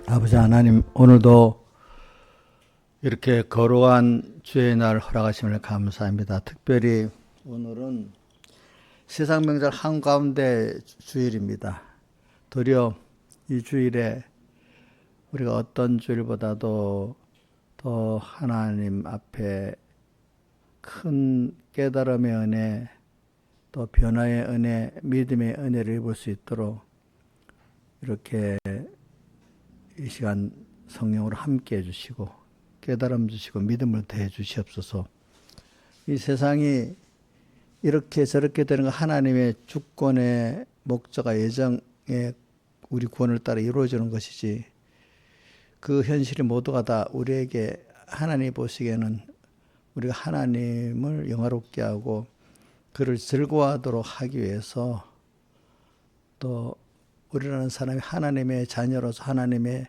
아버지 하나님, 오늘도 이렇게 거룩한 주의 날 허락하심을 감사합니다. 특별히 오늘은 세상 명절 한가운데 주일입니다. 도리어 이 주일에 우리가 어떤 주일보다도 더 하나님 앞에 큰 깨달음의 은혜, 또 변화의 은혜, 믿음의 은혜를 입을 수 있도록 이렇게 이 시간 성령으로 함께 해주시고 깨달음 주시고 믿음을 더해 주시옵소서. 이 세상이 이렇게 저렇게 되는 거 하나님의 주권의 목적과 예정에 우리 구원을 따라 이루어지는 것이지, 그 현실이 모두가 다 우리에게 하나님 보시기에는 우리가 하나님을 영화롭게 하고 그를 즐거워하도록 하기 위해서, 또 우리라는 사람이 하나님의 자녀로서 하나님의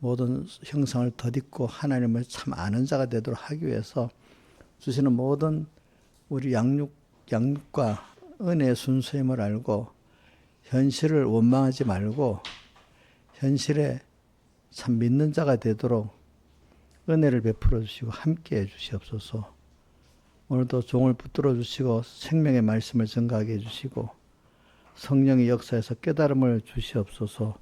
모든 형상을 덧입고 하나님을 참 아는 자가 되도록 하기 위해서 주시는 모든 우리 양육과 은혜의 순수임을 알고 현실을 원망하지 말고 현실에 참 믿는 자가 되도록 은혜를 베풀어 주시고 함께 해 주시옵소서. 오늘도 종을 붙들어 주시고 생명의 말씀을 증가하게 해 주시고 성령의 역사에서 깨달음을 주시옵소서.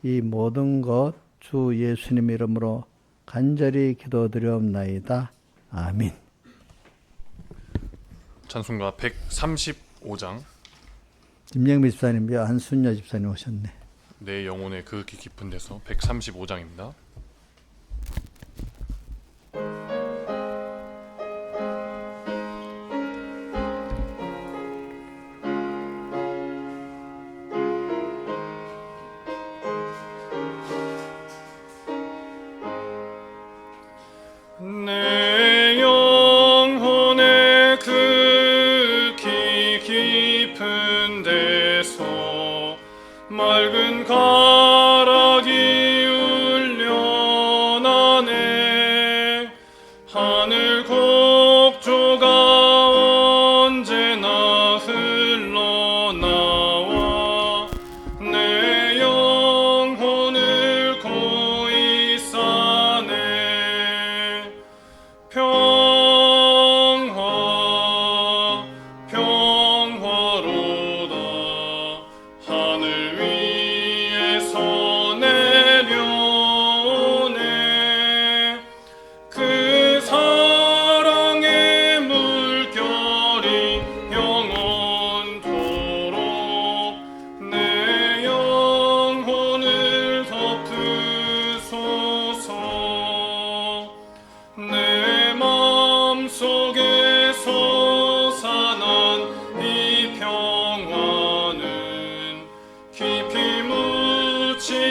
이 모든 것 주 예수님 이름으로 간절히 기도드리옵나이다. 아멘. 찬송가 135장. 김영미 집사님이요, 한순여 집사님 오셨네. 내 영혼의 그 깊은 데서 135장입니다. 내 영혼의 그 깊은 데서 맑은 가락이 울려나네. 하늘 곡조가 언제나 흘러나와 내 영혼을 고이 싸네. 평화 평화로다. 하늘 위에서 내려오네. 그 사랑의 물결이 영원토록 내 영혼을 덮으소서. 내 마음속에 솟아난 이 평화는 깊이 묻힌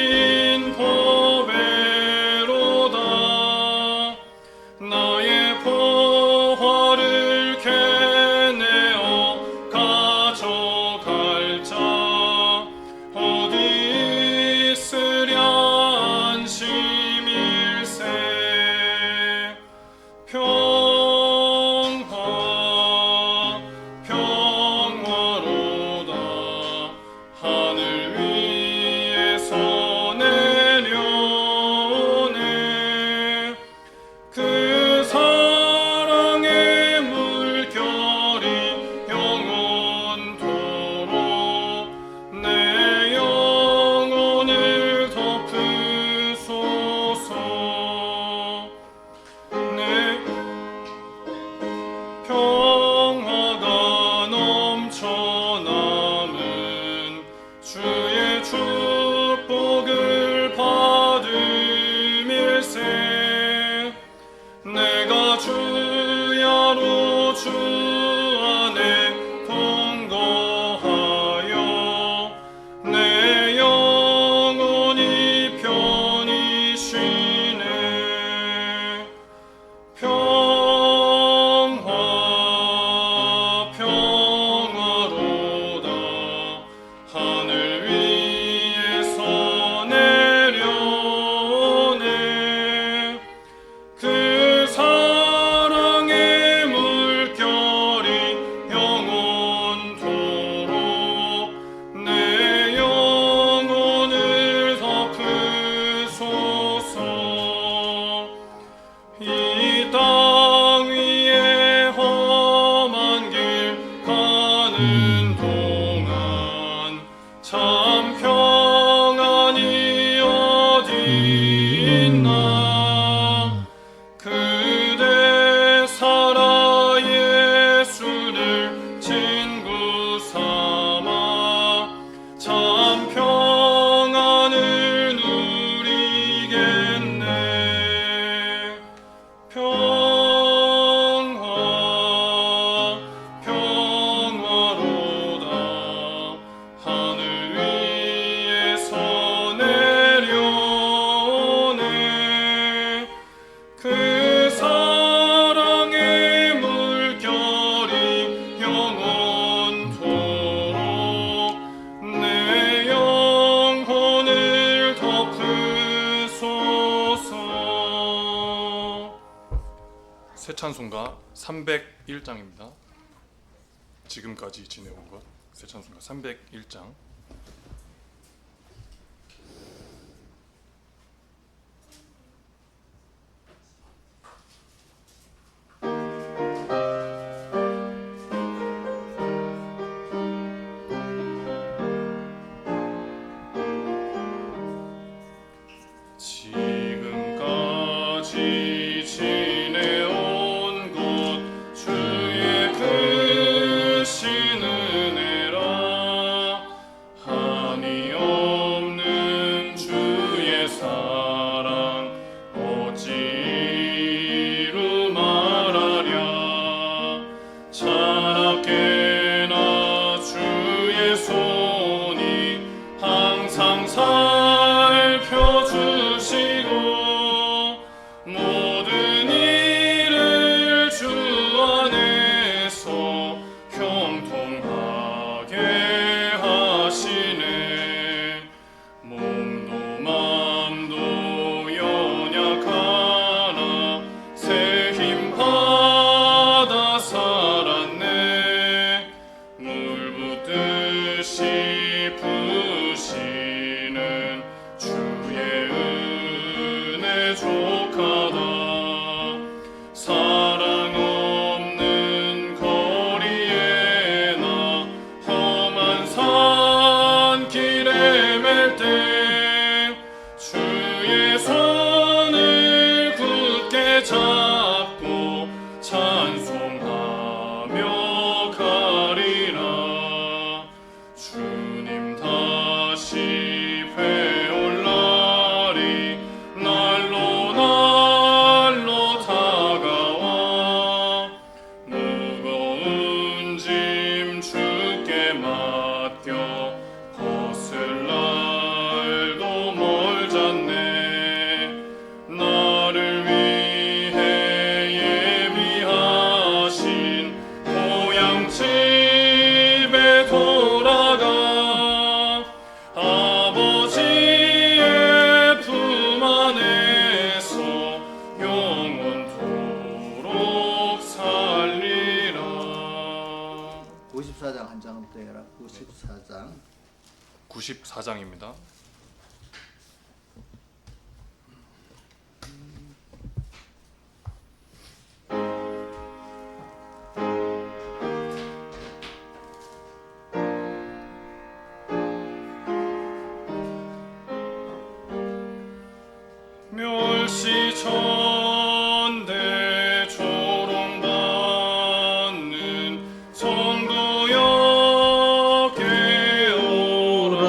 새 찬송가 301장입니다. 지금까지 지내온 것 새 찬송가 301장. 지금까지 지내온 것 주의 크신 은혜라. 한이 없는 주의 사랑 어찌 이루 말하랴. 차갑게나 주의 손이 항상 살펴주시고 모든 일을 주 안에서 형통하게 하시네. 몸도 맘도 연약하나 새 힘 받아 살았네. 물 붓듯이 부으시는 주의 은혜 족하다. 사랑 없는 거리에 나 험한 산길에 맬 때 주의 손을 굳게 잡고 찬송하며 가리라. 주님 다시 뵈올 날이 날로 날로 다가와. 무거운 짐 주께 맡겨 벗을 날도 멀잖네. 나를 위해 예비하신 고향 집에 돌아가 아버지의 품 안에서 영원토록 살리라. 54장 한 장부터 해라. 54장. 94장입니다. 멸시천대 조롱받는 성도여 깨어라.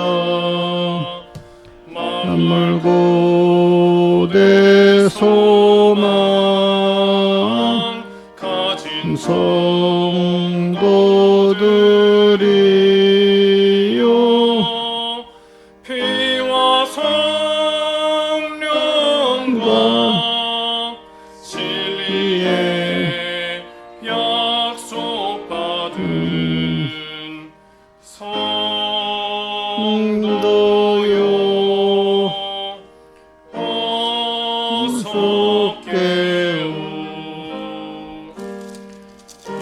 만물고 내 소망 가진 성도들이요 피와 성령과 진리의 약속받은 성도요 어서 깨어.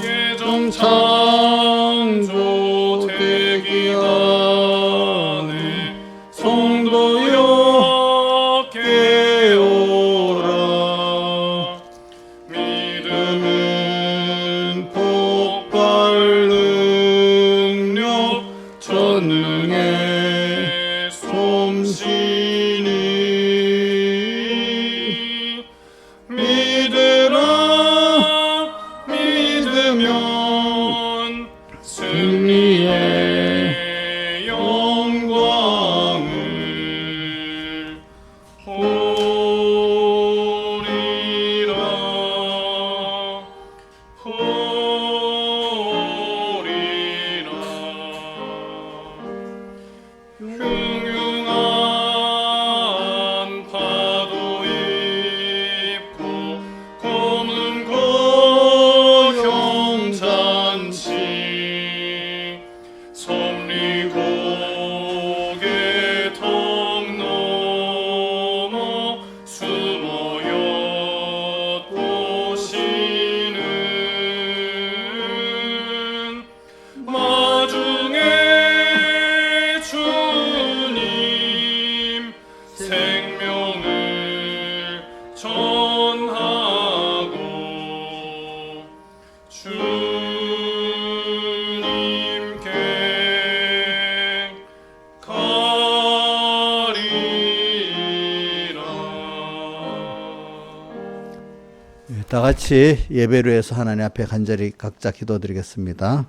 예정 창조되기 전에 성도여 깨어라. 믿음은 폭발 능력 전능의 솜씨니 믿으라. 믿으면 승리의 영광을 보리라. 보리라. 흉흉한 다 같이 예배를 위해서 하나님 앞에 간절히 각자 기도드리겠습니다.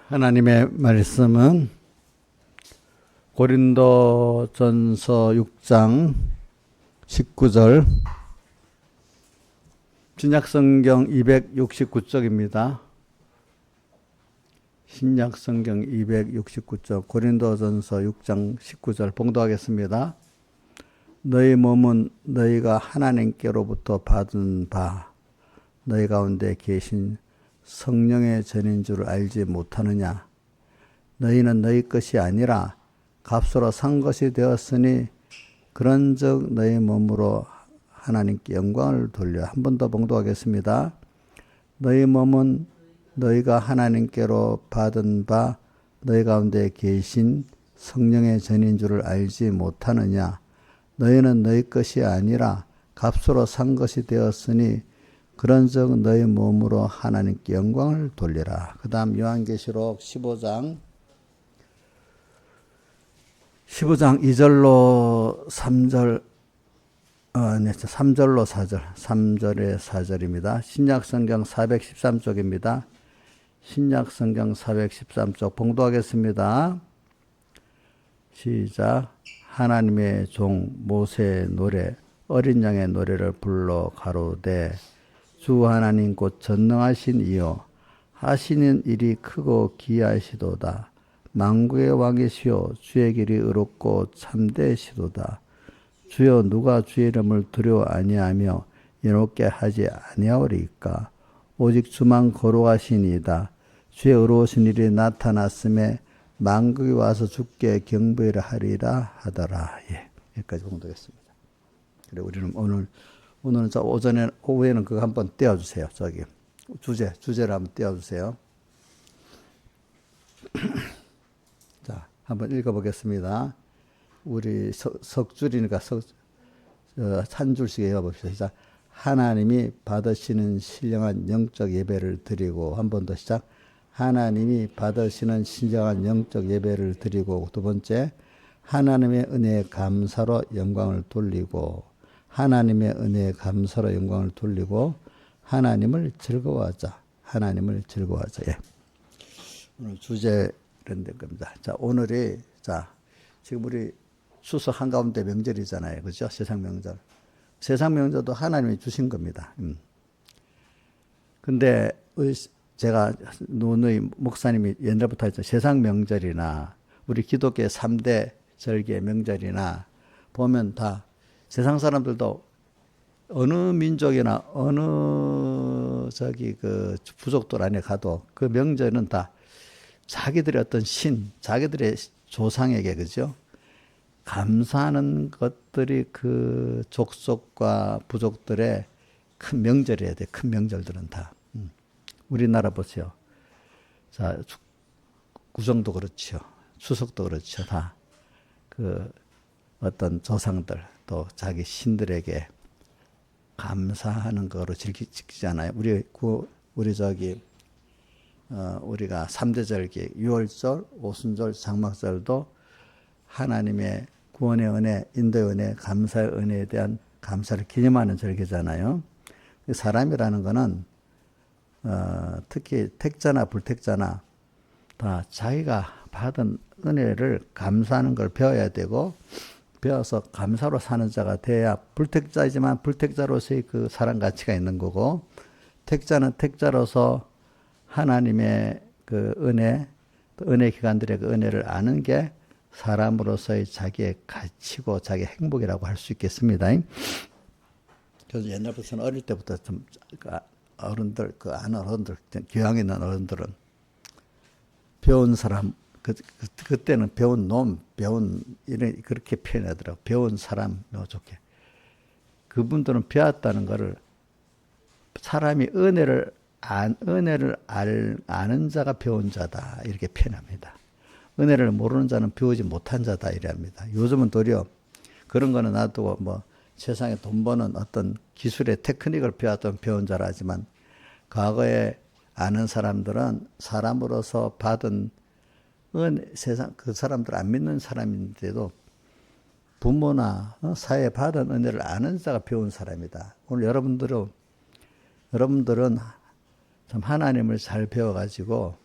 하나님의 말씀은 고린도전서 6장 19절, 신약성경 269쪽입니다. 신약성경 269쪽, 고린도전서 6장 19절 봉독하겠습니다. 너희 몸은 너희가 하나님께로부터 받은 바 너희 가운데 계신 성령의 전인 줄 알지 못하느냐. 너희는 너희 것이 아니라 값으로 산 것이 되었으니 그런즉 너희 몸으로 하나님께 영광을 돌려. 한 번 더 봉독하겠습니다. 너희 몸은 너희가 하나님께로 받은 바 너희 가운데 계신 성령의 전인 줄을 알지 못하느냐. 너희는 너희 것이 아니라 값으로 산 것이 되었으니 그런즉 너희 몸으로 하나님께 영광을 돌리라. 그 다음 요한계시록 15장 2절로 3절, 3절로 4절, 3절에 4절입니다. 신약성경 413쪽입니다. 신약성경 413쪽 봉독하겠습니다. 시작. 하나님의 종 모세의 노래, 어린 양의 노래를 불러 가로되 주 하나님 곧 전능하신 이요 하시는 일이 크고 기이하시도다. 만국의 왕이시요 주의 길이 의롭고 참되시도다. 주여 누가 주의 이름을 두려워 아니하며 예롭게 하지 아니하오리까. 오직 주만 거룩하시니이다. 주의 의로우신 일이 나타났음에 만국이 와서 주께 경배를 하리라 하더라. 예, 여기까지 봉독했습니다. 그래 우리는 오늘은 저 오후에는 그거 한번 떼어주세요. 저기 주제를 한번 떼어주세요. 자, 한번 읽어보겠습니다. 우리 석줄이니까 한 줄씩 읽어봅시다. 시작. 하나님이 받으시는 신령한 영적 예배를 드리고, 한 번 더 시작. 하나님이 받으시는 신령한 영적 예배를 드리고, 두 번째, 하나님의 은혜에 감사로 영광을 돌리고, 하나님의 은혜에 감사로 영광을 돌리고, 하나님을 즐거워하자. 하나님을 즐거워하자. 예. 오늘 주제는 된 겁니다. 자, 오늘이, 지금 우리 추석 한가운데 명절이잖아요. 그죠? 세상 명절. 세상 명절도 하나님이 주신 겁니다. 근데, 제가 누누이 목사님이 옛날부터 했죠. 세상 명절이나, 우리 기독교의 3대 절기의 명절이나, 보면 다 세상 사람들도 어느 민족이나 어느 그 부족들 안에 가도 그 명절은 다 자기들의 어떤 자기들의 조상에게, 그죠? 감사하는 것들이 그 족속과 부족들의 큰 명절이어야 돼. 큰 명절들은 다. 우리나라 보세요. 자, 구정도 그렇죠. 추석도 그렇죠. 다 그 어떤 조상들 또 자기 신들에게 감사하는 거로 지키잖아요. 우리가 3대 절기, 유월절, 오순절, 장막절도 하나님의 구원의 은혜, 인도의 은혜, 감사의 은혜에 대한 감사를 기념하는 절기잖아요. 사람이라는 거는 특히 택자나 불택자나 다 자기가 받은 은혜를 감사하는 걸 배워야 되고 배워서 감사로 사는 자가 돼야 불택자이지만 불택자로서의 그 사랑 가치가 있는 거고 택자는 택자로서 하나님의 그 은혜, 또 은혜 기관들의 그 은혜를 아는 게 사람으로서의 자기의 가치고 자기의 행복이라고 할 수 있겠습니다. 그래서 옛날부터는 어릴 때부터 좀 어른들, 그 아는 어른들, 교양 있는 어른들은 배운 사람, 그때는 배운 놈, 배운, 이런, 그렇게 표현하더라고. 배운 사람, 좋게. 그분들은 배웠다는 거를 사람이 은혜를 아는 자가 배운 자다. 이렇게 표현합니다. 은혜를 모르는 자는 배우지 못한 자다. 이래 합니다. 요즘은 도리어 그런 거는 놔두고 뭐 세상에 돈 버는 어떤 기술의 테크닉을 배운 자라 하지만 과거에 아는 사람들은 사람으로서 받은 세상 그 사람들 안 믿는 사람인데도 부모나 사회에 받은 은혜를 아는 자가 배운 사람이다. 오늘 여러분들은 참 하나님을 잘 배워가지고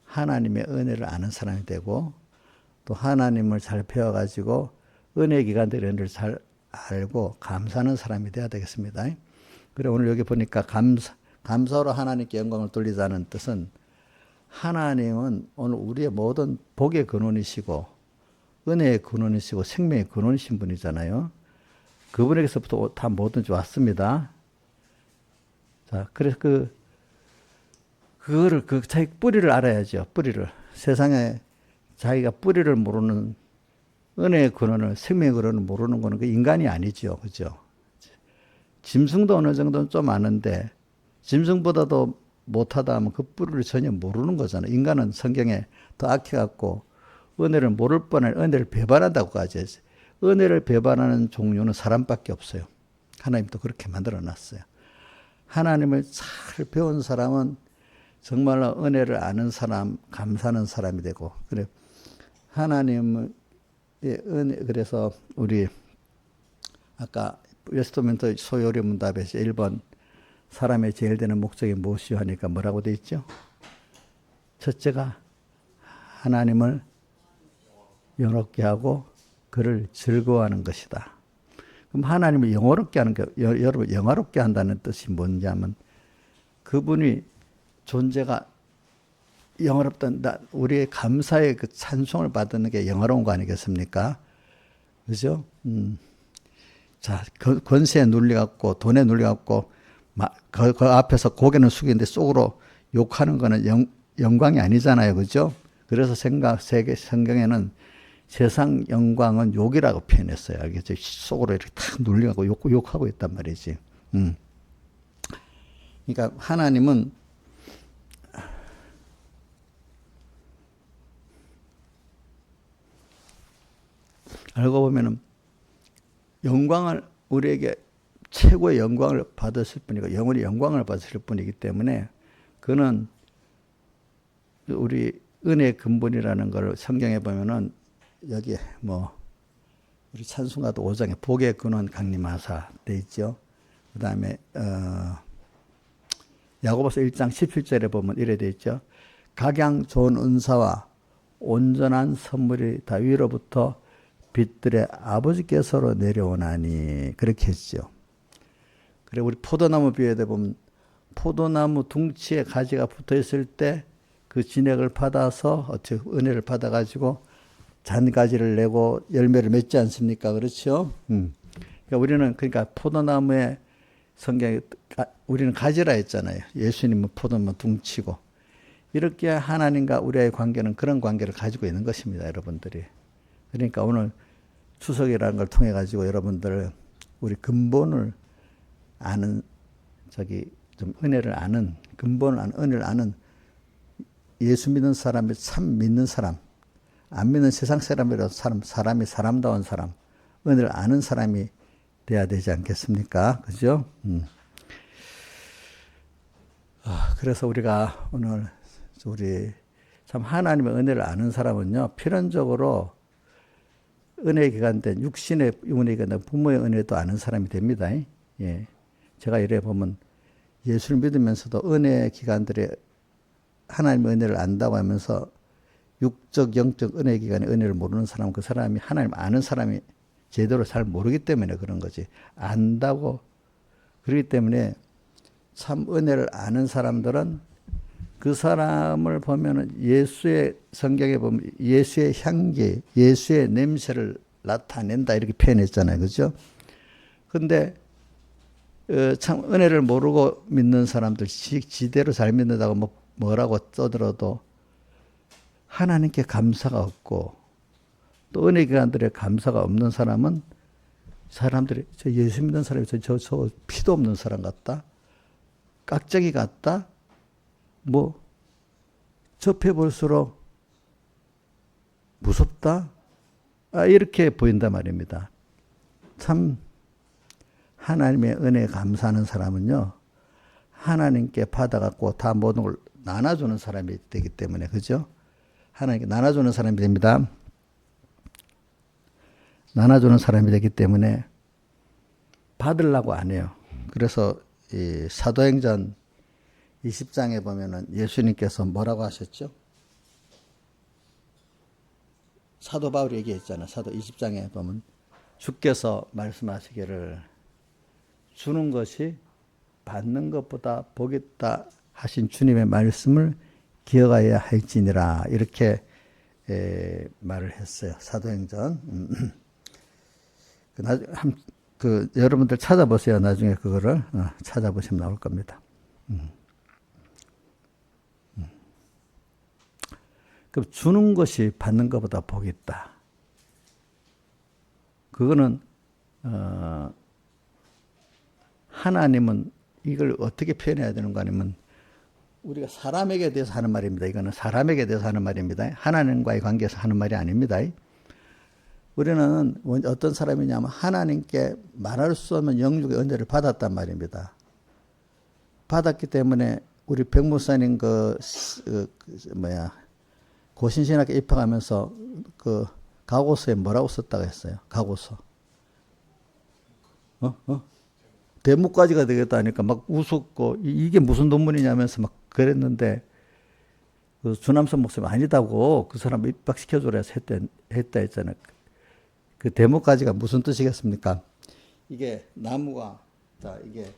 하나님의 은혜를 아는 사람이 되고 또 하나님을 잘 배워가지고 은혜 기관들의 은혜를 잘 알고 감사하는 사람이 되어야 되겠습니다. 그래 오늘 여기 보니까 감사로 하나님께 영광을 돌리자는 뜻은 하나님은 오늘 우리의 모든 복의 근원이시고 은혜의 근원이시고 생명의 근원이신 분이잖아요. 그분에게서부터 다 뭐든지 왔습니다. 자, 그래서 그거를 자기 뿌리를 알아야죠. 뿌리를. 세상에 자기가 뿌리를 모르는 은혜의 근원을 생명의 근원을 모르는 거는 그 인간이 아니죠. 그죠? 짐승도 어느 정도는 좀 아는데 짐승보다도 못하다 하면 그 뿌리를 전혀 모르는 거잖아요. 인간은 성경에 더 악해갖고 은혜를 모를 뻔한 은혜를 배반한다고까지 했어요. 은혜를 배반하는 종류는 사람밖에 없어요. 하나님도 그렇게 만들어놨어요. 하나님을 잘 배운 사람은 정말로 은혜를 아는 사람, 감사하는 사람이 되고 그래 하나님의 은혜 그래서 우리 아까 웨스트민스터 소요리 문답에서 1번 사람의 제일 되는 목적이 무엇이요 하니까 뭐라고 돼 있죠? 첫째가 하나님을 영화롭게 하고 그를 즐거워하는 것이다. 그럼 하나님을 영화롭게 하는 게 여러분 영화롭게 한다는 뜻이 뭔냐면 그분이 존재가 영화롭다. 우리의 감사의 그 찬송을 받는 게 영화로운 거 아니겠습니까? 그죠? 자, 권세에 눌려갖고 돈에 눌려갖고 그 앞에서 고개는 숙이는데 속으로 욕하는 거는 영광이 아니잖아요. 그죠? 그래서 성경에는 세상 영광은 욕이라고 표현했어요. 알겠죠? 속으로 이렇게 탁 눌려갖고 욕하고 있단 말이지. 그러니까 하나님은 알고 보면은 영광을 우리에게 최고의 영광을 받으실 분이고 영원히 영광을 받으실 분이기 때문에 그는 우리 은혜의 근본이라는 걸 성경에 보면은 여기 뭐 우리 찬송가도 5장에 복의 근원 강림하사 돼 있죠. 그다음에 야고보서 1장 17절에 보면 이래 돼 있죠. 각양 좋은 은사와 온전한 선물이 다 위로부터 빛들의 아버지께서로 내려오나니 그렇게 했죠. 그리고 우리 포도나무 비유에 보면 포도나무 둥치에 가지가 붙어 있을 때 그 진액을 받아서 어떻게 은혜를 받아가지고 잔가지를 내고 열매를 맺지 않습니까? 그렇죠? 그러니까 우리는 그러니까 포도나무에 성경에 우리는 가지라 했잖아요. 예수님은 포도나무 둥치고 이렇게 하나님과 우리의 관계는 그런 관계를 가지고 있는 것입니다, 여러분들이. 그러니까 오늘 추석이라는 걸 통해 가지고 여러분들 우리 근본을 아는 좀 은혜를 아는 근본을 아는 은혜를 아는 예수 믿는 사람이 참 믿는 사람, 안 믿는 세상 사람이라도 사람이 사람다운 사람, 은혜를 아는 사람이 돼야 되지 않겠습니까? 그죠? 그래서 우리가 오늘 우리 참 하나님의 은혜를 아는 사람은요, 필연적으로 은혜에 기간된 육신의 은혜가 부모의 은혜도 아는 사람이 됩니다. 예. 제가 이래 보면 예수를 믿으면서도 은혜 기간들에 하나님의 은혜를 안다고 하면서 육적, 영적 은혜 기간의 은혜를 모르는 사람, 그 사람이 하나님 아는 사람이 제대로 잘 모르기 때문에 그런 거지. 안다고. 그렇기 때문에 참 은혜를 아는 사람들은 그 사람을 보면은 예수의 성경에 보면 예수의 향기, 예수의 냄새를 나타낸다 이렇게 표현했잖아요. 그죠? 근데 참 은혜를 모르고 믿는 사람들 지대로 잘 믿는다고 뭐라고 떠들어도 하나님께 감사가 없고 또 은혜 기관들에 감사가 없는 사람은 사람들이 저 예수 믿는 사람이 저 피도 없는 사람 같다, 깍쟁이 같다, 뭐 접해 볼수록 무섭다, 이렇게 보인단 말입니다. 참 하나님의 은혜에 감사하는 사람은요, 하나님께 받아갖고 다 모든 걸 나눠주는 사람이 되기 때문에, 그죠? 하나님께 나눠주는 사람이 됩니다. 나눠주는 사람이 되기 때문에 받으려고 안 해요. 그래서 이 사도행전 20장에 보면은 예수님께서 뭐라고 하셨죠? 사도 바울이 얘기했잖아요. 사도 20장에 보면 주께서 말씀하시기를 주는 것이 받는 것보다 복이 있다 하신 주님의 말씀을 기억하여야 할지니라 이렇게 말을 했어요. 사도행전. 여러분들 찾아보세요. 나중에 그거를 찾아보시면 나올 겁니다. 그럼 주는 것이 받는 것보다 복이 있다. 그거는 하나님은 이걸 어떻게 표현해야 되는 거 아니면 우리가 사람에게 대해서 하는 말입니다. 이거는 사람에게 대해서 하는 말입니다. 하나님과의 관계에서 하는 말이 아닙니다. 우리는 어떤 사람이냐면 하나님께 말할 수 없는 영육의 은혜를 받았단 말입니다. 받았기 때문에 우리 백무사님 고신신학교 입학하면서 그 가고서에 뭐라고 썼다고 했어요? 가고서. 대목까지가 되겠다니까 막 웃었고 이게 무슨 논문이냐면서 막 그랬는데 그 주남선 목사님 아니다고 그 사람 입학시켜주라 해서 했다 했잖아요. 그 대목까지가 무슨 뜻이겠습니까? 이게 나무가 이게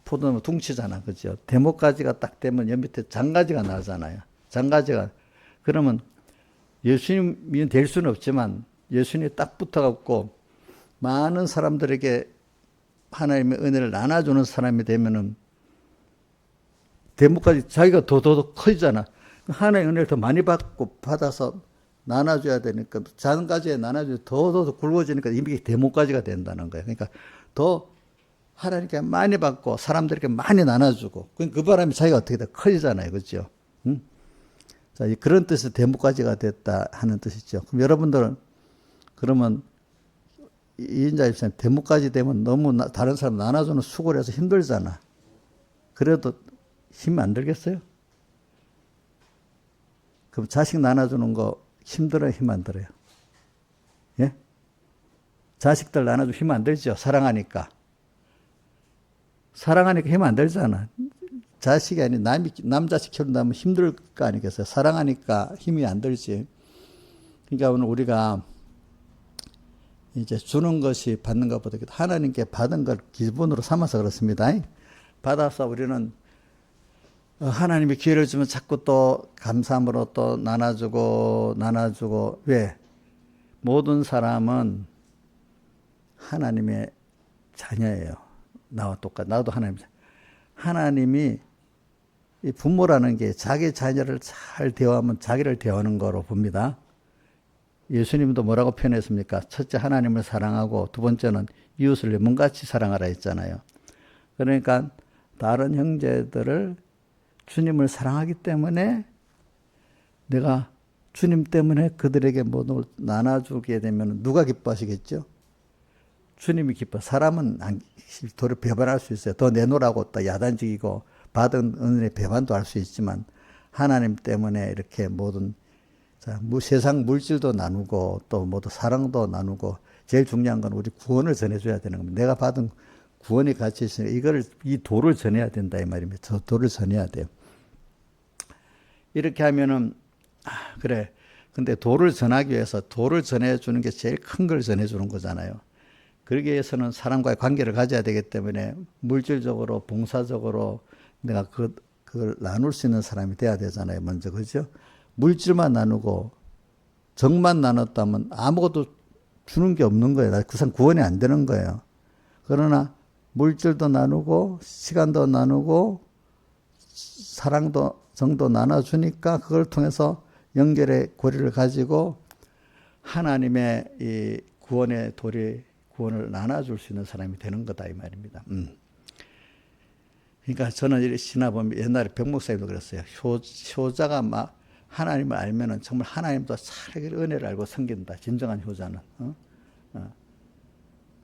포도나무 둥치잖아, 그죠? 대목까지가 딱 되면 옆 밑에 장가지가 나잖아요. 장가지가 그러면 예수님이 될 수는 없지만 예수님이 딱 붙어갖고 많은 사람들에게 하나님의 은혜를 나눠주는 사람이 되면은 대목까지 자기가 더 커지잖아. 하나님의 은혜를 더 많이 받아서 나눠줘야 되니까 장가지에 나눠줘야 더 굵어지니까 이미 대목까지가 된다는 거예요. 그러니까 더 하나님께 많이 받고 사람들에게 많이 나눠주고 그 바람에 자기가 어떻게 더 커지잖아요. 그렇죠? 자, 그런 뜻에서 대목까지가 됐다 하는 뜻이죠. 그럼 여러분들은 그러면 이인자 입사님 대목까지 되면 너무 다른 사람 나눠주는 수고를 해서 힘들잖아. 그래도 힘 안 들겠어요? 그럼 자식 나눠주는 거 힘들어요? 힘 안 들어요? 예? 자식들 나눠주면 힘 안 들죠? 사랑하니까. 사랑하니까 힘 안 들잖아. 자식이 아닌 남자식 키운다면 힘들 거 아니겠어요? 사랑하니까 힘이 안 들지. 그러니까 오늘 우리가 이제 주는 것이 받는 것보다 하나님께 받은 걸 기본으로 삼아서 그렇습니다. 받아서 우리는 하나님이 기회를 주면 자꾸 또 감사함으로 또 나눠주고 왜? 모든 사람은 하나님의 자녀예요. 나와 똑같. 나도 하나님이 이 부모라는 게 자기 자녀를 잘 대화하면 자기를 대하는 거로 봅니다. 예수님도 뭐라고 표현했습니까? 첫째 하나님을 사랑하고 두 번째는 이웃을 내 몸같이 사랑하라 했잖아요. 그러니까 다른 형제들을 주님을 사랑하기 때문에 내가 주님 때문에 그들에게 모든 걸 나눠주게 되면 누가 기뻐하시겠죠? 주님이 기뻐. 사람은 도리어 배반할 수 있어요. 더 내놓으라고 또 야단지기고 받은 은혜의 배반도 할 수 있지만 하나님 때문에 이렇게 모든 세상 물질도 나누고 또 모두 사랑도 나누고 제일 중요한 건 우리 구원을 전해줘야 되는 겁니다. 내가 받은 구원이 같이 있으니까 이거를 이 도를 전해야 된다 이 말입니다. 저 도를 전해야 돼요. 이렇게 하면은 그래. 근데 도를 전하기 위해서 도를 전해주는 게 제일 큰 걸 전해주는 거잖아요. 그러기 위해서는 사람과의 관계를 가져야 되기 때문에 물질적으로 봉사적으로 내가 그걸 나눌 수 있는 사람이 돼야 되잖아요. 먼저 그죠? 물질만 나누고 정만 나눴다면 아무것도 주는 게 없는 거예요. 그 사람 구원이 안 되는 거예요. 그러나 물질도 나누고 시간도 나누고 사랑도 정도 나눠주니까 그걸 통해서 연결의 고리를 가지고 하나님의 이 구원의 도리, 구원을 나눠줄 수 있는 사람이 되는 거다 이 말입니다. 그러니까 저는 이렇게 지나보면 옛날에 백 목사님도 그랬어요. 효자가 막 하나님을 알면은 정말 하나님도 차라리 은혜를 알고 섬긴다. 진정한 효자는.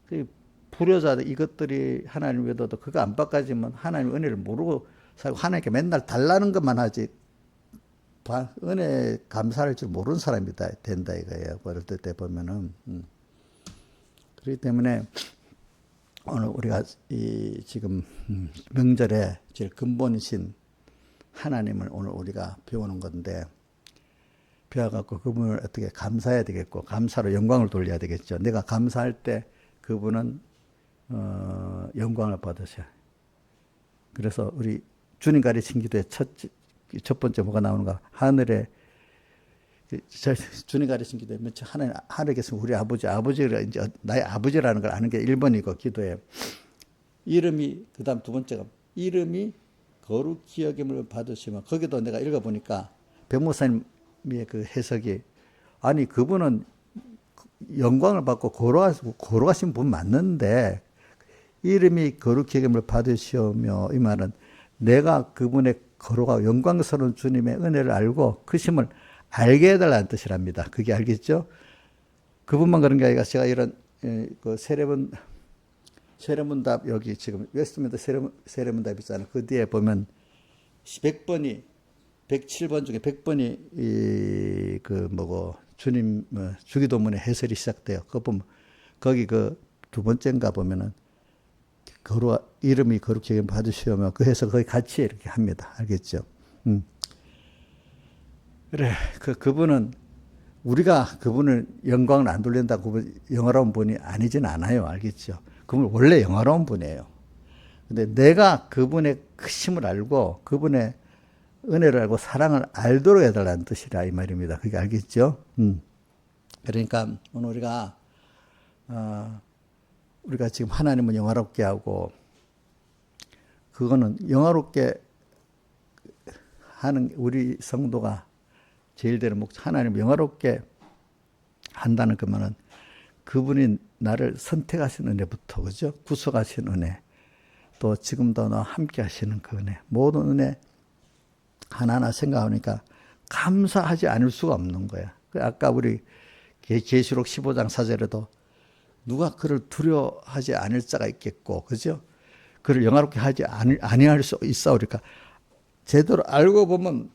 그 불효자들 이것들이 하나님 외도도 그거 안 바꿔지면 하나님 은혜를 모르고 살고 하나님께 맨날 달라는 것만 하지 은혜 감사할 줄 모르는 사람이 된다 이거예요. 어릴 때 보면은. 그렇기 때문에 오늘 우리가 이 지금 명절에 제일 근본이신 하나님을 오늘 우리가 배우는 건데 배워갖고 그분을 어떻게 감사해야 되겠고 감사로 영광을 돌려야 되겠죠. 내가 감사할 때 그분은 영광을 받으셔요. 그래서 우리 주님 가르친 기도의 첫 번째 뭐가 나오는가? 하늘에 주님 가르친 기도에 하나님 하늘에 계신 우리 아버지가 이제 나의 아버지라는 걸 아는 게 1번이고 기도에 이름이 그다음 두 번째가 이름이 거룩히 여김을 받으시면 거기도 내가 읽어보니까 백목사님의 그 해석이 아니 그분은 영광을 받고 거룩하신 분 맞는데 이름이 거룩히 여김을 받으시오며 이 말은 내가 그분의 거룩하고 영광스러운 주님의 은혜를 알고 그 심을 알게 해달라는 뜻이랍니다. 그게 알겠죠? 그분만 그런 게 아니라 제가 이런 그 세례문답 여기 지금 웨스트민스터 세례문답 있잖아요. 그 뒤에 보면 100번이 107번 중에 100번이 이 그 뭐고 주님 주기도문의 해설이 시작돼요. 그거 보면 거기 그 두 번째인가 보면은 이름이 거룩히 받으시오며 그 해서 거의 같이 이렇게 합니다. 알겠죠? 그래, 그분은 우리가 그분을 영광을 안 돌린다. 그분 영화로운 분이 아니진 않아요. 알겠죠? 그분은 원래 영화로운 분이에요. 근데 내가 그분의 크심을 알고 그분의 은혜를 알고 사랑을 알도록 해달라는 뜻이라 이 말입니다. 그게 알겠죠? 그러니까 오늘 우리가 지금 하나님을 영화롭게 하고 그거는 영화롭게 하는 우리 성도가 제일 되는 목적 하나님을 영화롭게 한다는 것만은 그분이 나를 선택하신 은혜부터 그죠? 구속하신 은혜 또 지금도 나와 함께 하시는 그 은혜 모든 은혜 하나하나 생각하니까 감사하지 않을 수가 없는 거야. 아까 우리 계시록 15장 4절에도 누가 그를 두려워하지 않을 자가 있겠고, 그죠? 그를 영화롭게 하지 아니할 수 있사오리까. 제대로 알고 보면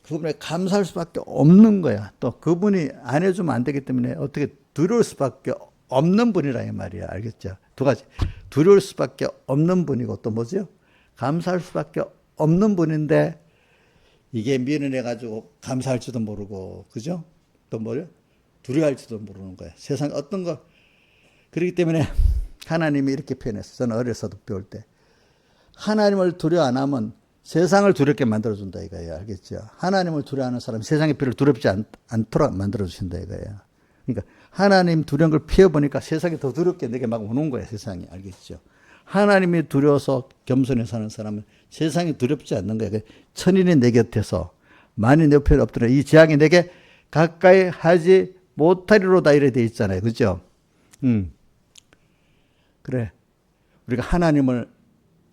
그분에 감사할 수밖에 없는 거야. 또 그분이 안 해주면 안 되기 때문에 어떻게 두려울 수밖에 없는 분이라 이 말이야. 알겠죠? 두 가지. 두려울 수밖에 없는 분이고 또 뭐죠? 감사할 수밖에 없는 분인데 이게 미련해가지고 감사할지도 모르고, 그죠? 또 뭐요? 두려워할지도 모르는 거야. 세상 어떤 거. 그렇기 때문에 하나님이 이렇게 표현했어요. 저는 어려서도 배울 때. 하나님을 두려워 안 하면 세상을 두렵게 만들어준다 이거예요. 알겠죠? 하나님을 두려워하는 사람 세상의 피를 두렵지 않도록 만들어주신다 이거예요. 그러니까 하나님 두려운 걸 피해보니까 세상이 더 두렵게 내게 막 오는 거예요. 세상이. 알겠죠? 하나님이 두려워서 겸손히 사는 사람은 세상이 두렵지 않는 거예요. 천인이 내 곁에서 만이 내 옆에 엎드려 이 재앙이 내게 가까이 하지 못하리로다 이래 돼 있잖아요. 그죠? 그래. 우리가 하나님을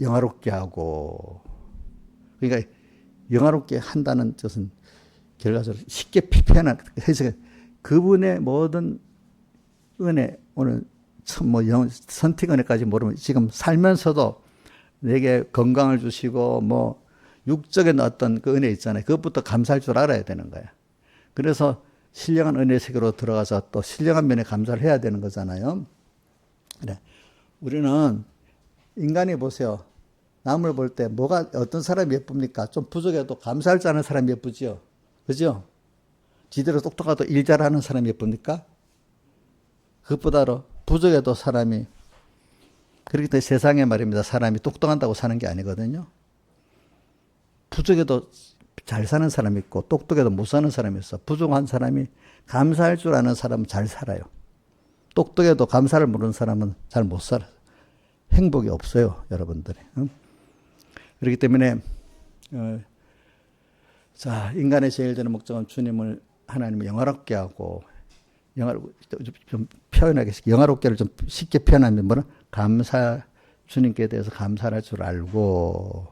영화롭게 하고 그러니까 영화롭게 한다는 뜻은 결과적으로 쉽게 표현한 해석은 그분의 모든 은혜 오늘 참 선택 은혜까지 모르면 지금 살면서도 내게 건강을 주시고 뭐 육적인 어떤 그 은혜 있잖아요. 그것부터 감사할 줄 알아야 되는 거야. 그래서 신령한 은혜 세계로 들어가서 또 신령한 면에 감사를 해야 되는 거잖아요. 그래. 우리는 인간이 보세요. 남을 볼 때 뭐가 어떤 사람이 예쁩니까? 좀 부족해도 감사할 줄 아는 사람이 예쁘죠. 그죠? 지대로 똑똑하도 일 잘하는 사람이 예쁩니까? 그것보다도 부족해도 사람이 그렇기 때문에 세상에 말입니다. 사람이 똑똑한다고 사는 게 아니거든요. 부족해도 잘 사는 사람이 있고 똑똑해도 못 사는 사람이 있어. 부족한 사람이 감사할 줄 아는 사람은 잘 살아요. 똑똑해도 감사를 모르는 사람은 잘 못 살아요. 행복이 없어요, 여러분들이. 그렇기 때문에 자, 인간의 제일 되는 목적은 주님을 하나님을 영화롭게 하고 좀 표현하기 영화롭게를 좀 쉽게 표현하면 뭐는 주님께 대해서 감사할 줄 알고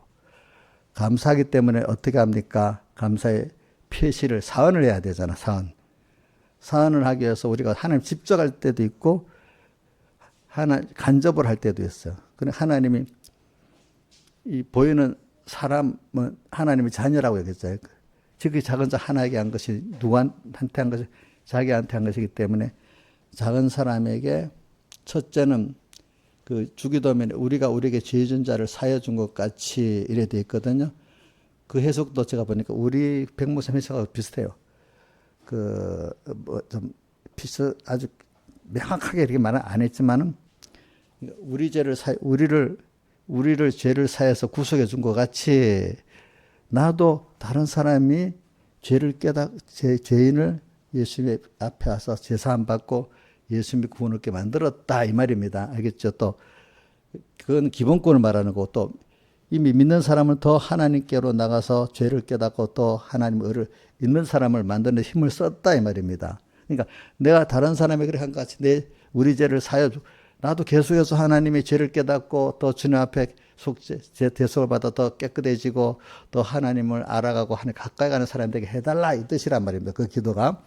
감사하기 때문에 어떻게 합니까? 감사의 표시를 사언을 해야 되잖아. 사언을 하기 위해서 우리가 하나님 집적할 때도 있고 간접을 할 때도 있어요. 그래 하나님이 이 보이는 사람은 하나님의 자녀라고 얘기했잖아요. 지극히 작은 자 하나에게 한 것이 누구한테 한 것이 자기한테 한 것이기 때문에 작은 사람에게 첫째는 그 주기도면 우리가 우리에게 죄 진 자를 사여 준 것 같이 이래 돼 있거든요. 그 해석도 제가 보니까 우리 백무쌤 해석하고 비슷해요. 좀 아주 명확하게 이렇게 말은 안 했지만은 우리를 죄를 사해서 구속해 준 것 같이 나도 다른 사람이 죄를 죄인을 예수님 앞에 와서 제사함 받고 예수님이 구원 얻게 만들었다 이 말입니다. 알겠죠? 또 그건 기본권을 말하는 거고 또 이미 믿는 사람은 더 하나님께로 나가서 죄를 깨닫고 또 하나님의 의를 있는 사람을 만드는 힘을 썼다 이 말입니다. 그러니까 내가 다른 사람에게 그렇게 한 것 같이 우리 죄를 사여 나도 계속해서 하나님의 죄를 깨닫고 또 주님 앞에 대속을 받아 더 깨끗해지고 또 하나님을 알아가고 하나님 가까이 가는 사람 되게 해달라 이 뜻이란 말입니다. 그 기도가.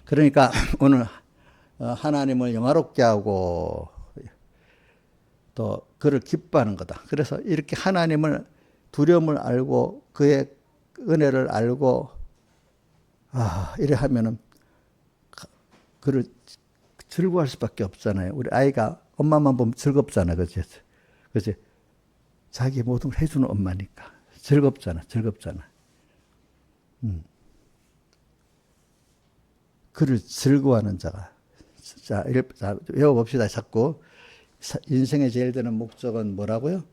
그러니까 오늘 하나님을 영화롭게 하고 또 그를 기뻐하는 거다. 그래서 이렇게 하나님을 두려움을 알고 그의 은혜를 알고 이래 하면은 그를 즐거워할 수밖에 없잖아요. 우리 아이가 엄마만 보면 즐겁잖아. 그치? 자기 모든 걸 해주는 엄마니까. 즐겁잖아. 그를 즐거워하는 자가. 자, 외워봅시다. 자꾸. 인생의 제일 되는 목적은 뭐라고요?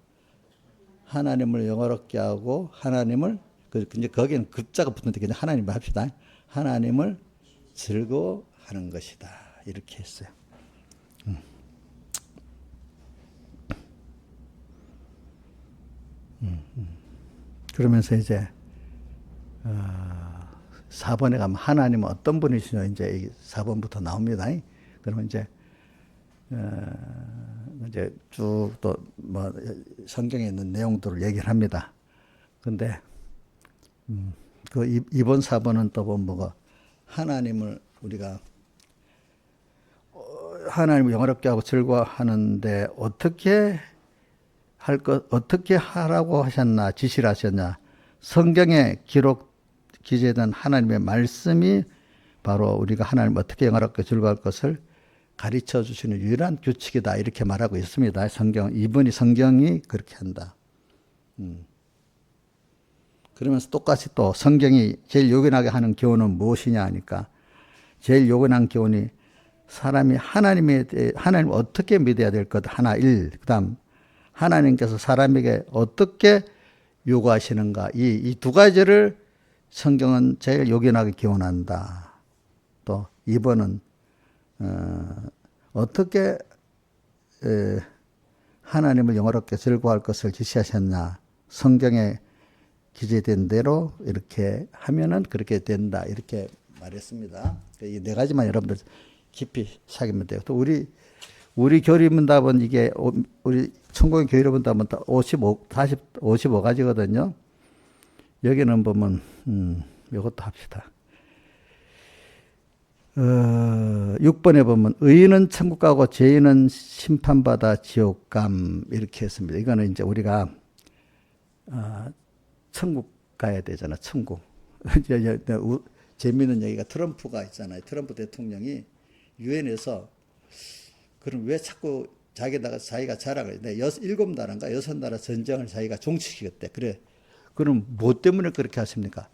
하나님을 영화롭게 하고, 하나님을, 이제 거기는 급자가 붙는데, 그냥 하나님을 합시다. 하나님을 즐거워하는 것이다. 이렇게 했어요. 그러면서 이제 4번에 가면 하나님은 어떤 분이시냐 이제 4번부터 나옵니다. 그러면 이제 쭉 또 뭐 성경에 있는 내용들을 얘기를 합니다. 근데 그 2번 4번은 또 보면 뭐가 하나님을 우리가 하나님을 영화롭게 하고 즐거워하는데 어떻게 하라고 하셨나, 지시를 하셨냐. 성경에 기재된 하나님의 말씀이 바로 우리가 하나님을 어떻게 영화롭게 즐거워할 것을 가르쳐 주시는 유일한 규칙이다. 이렇게 말하고 있습니다. 이번이 성경이 그렇게 한다. 그러면서 똑같이 또 성경이 제일 요긴하게 하는 교훈은 무엇이냐 하니까 제일 요긴한 교훈이 사람이 하나님을 어떻게 믿어야 될 것 하나 1. 그다음 하나님께서 사람에게 어떻게 요구하시는가 이 두 가지를 성경은 제일 요긴하게 교훈한다. 또 2번은 어떻게 하나님을 영화롭게 즐거워할 것을 지시하셨냐. 성경에 기재된 대로 이렇게 하면은 그렇게 된다. 이렇게 말했습니다. 이 네 가지만 여러분들 깊이 사귀면 돼요. 또 우리 교리문답은 이게 우리 천국의 교리문답은 55가지거든요. 여기는 보면 이것도 합시다. 6번에 보면 의인은 천국 가고 죄인은 심판받아 지옥 감 이렇게 했습니다. 이거는 이제 우리가 천국 가야 되잖아. 천국. 재미있는 얘기가 트럼프가 있잖아요. 트럼프 대통령이 유엔에서 그럼 왜 자꾸 자기가 자랑을 내 7나라인가 6나라 전쟁을 자기가 종치시켰대. 그래. 그럼 뭐 때문에 그렇게 하십니까?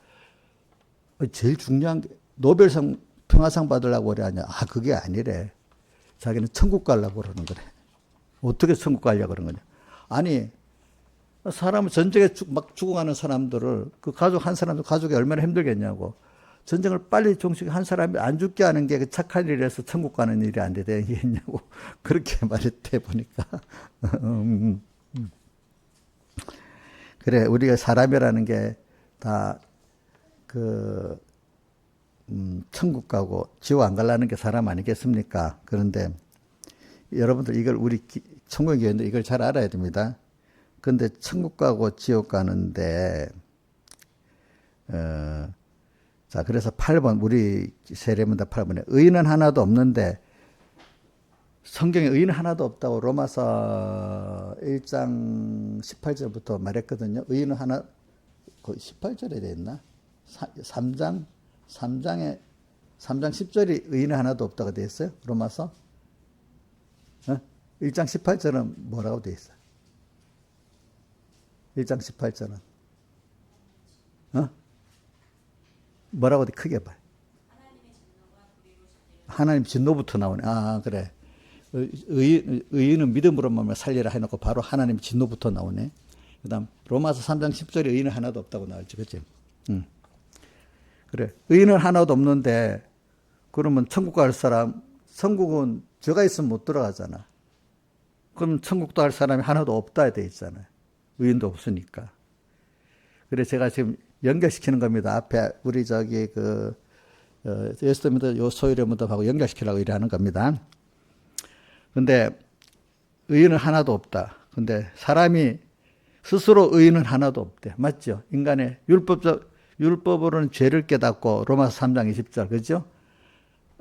제일 중요한 게 노벨상 평화상 받으려고 그래 하냐? 아, 그게 아니래. 자기는 천국 가려고 그러는 거래. 어떻게 천국 가려고 그러는 거냐? 아니, 사람은 전쟁에 막 죽어가는 사람들을 그 가족 한 사람도 가족이 얼마나 힘들겠냐고. 전쟁을 빨리 종식해 한 사람이 안 죽게 하는 게 착한 일이라서 천국 가는 일이 안 되겠냐고. 그렇게 말했대 보니까. 그래, 우리가 사람이라는 게 다 천국 가고 지옥 안 가려는 게 사람 아니겠습니까? 그런데 여러분들 이걸 천국의 교회인들 이걸 잘 알아야 됩니다. 근데 천국 가고 지옥 가는데, 자, 그래서 8번, 우리 세례문답 8번에 의인은 하나도 없는데, 성경에 의인은 하나도 없다고 로마서 1장 18절부터 말했거든요. 의인은 하나, 18절에 돼 있나? 3장 10절이 의인은 하나도 없다고 돼 있어요. 로마서 1장 18절은 뭐라고 돼 있어요? 1장 18절은 뭐라고 돼? 크게 봐요. 하나님 진노부터 나오네. 아, 그래. 의인은 믿음으로만 살리라 해놓고 바로 하나님 진노부터 나오네. 그 다음 로마서 3장 10절에 의인은 하나도 없다고 나왔지. 그치? 그래. 의인은 하나도 없는데 그러면 천국 갈 사람, 천국은 죄가 있으면 못 들어가잖아. 그럼 천국도 할 사람이 하나도 없다 돼 있잖아요. 의인도 없으니까. 그래 제가 지금 연결시키는 겁니다. 앞에 우리 예수님도 요 소유의 문답하고 연결시키려고 일하는 겁니다. 근데 의인은 하나도 없다. 근데 사람이 스스로 의인은 하나도 없대. 맞죠? 인간의 율법으로는 죄를 깨닫고 로마서 3장 20절 그죠?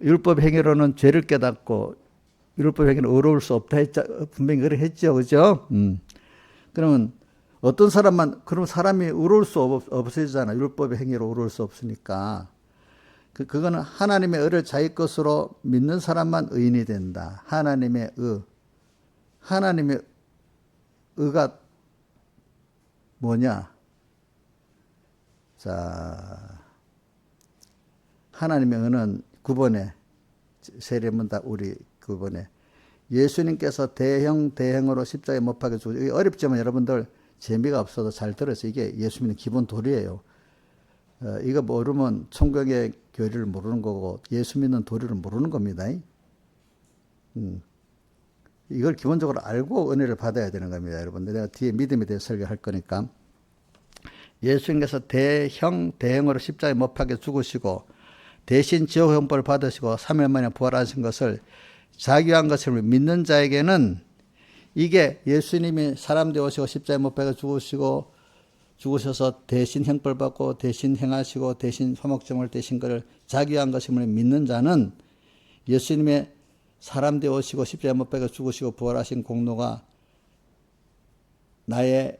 율법 행위로는 죄를 깨닫고 율법 행위는 의로울 수 없다 했죠. 분명히 그래 했죠. 그죠? 그러면 어떤 그럼 사람이 의로울 수 없어지잖아. 율법의 행위로 의로울 수 없으니까. 그거는 하나님의 의를 자기 것으로 믿는 사람만 의인이 된다. 하나님의 의가 뭐냐? 자, 하나님의 의는 9번에 세례문답 우리 9번에 예수님께서 대형으로 십자가에 못 박혀 죽으시고, 이게 어렵지만 여러분들 재미가 없어도 잘 들어서 이게 예수님의 기본 도리예요. 이거 모르면 천국의 교리를 모르는 거고 예수 믿는 도리를 모르는 겁니다. 이걸 기본적으로 알고 은혜를 받아야 되는 겁니다. 여러분들 내가 뒤에 믿음에 대해 설교할 거니까. 예수님께서 대형으로 십자가에 못 박혀 죽으시고 대신 지옥 형벌을 받으시고 3일 만에 부활하신 것을 자기한 것을 믿는 자에게는 이게 예수님이 사람 되오시고 십자가에 못 박혀 죽으셔서 대신 형벌 받고 대신 행하시고 대신 화목제물 되신 것을 자기한 것임을 믿는 자는 예수님의 사람 되오시고 십자가에 못 박혀 죽으시고 부활하신 공로가 나의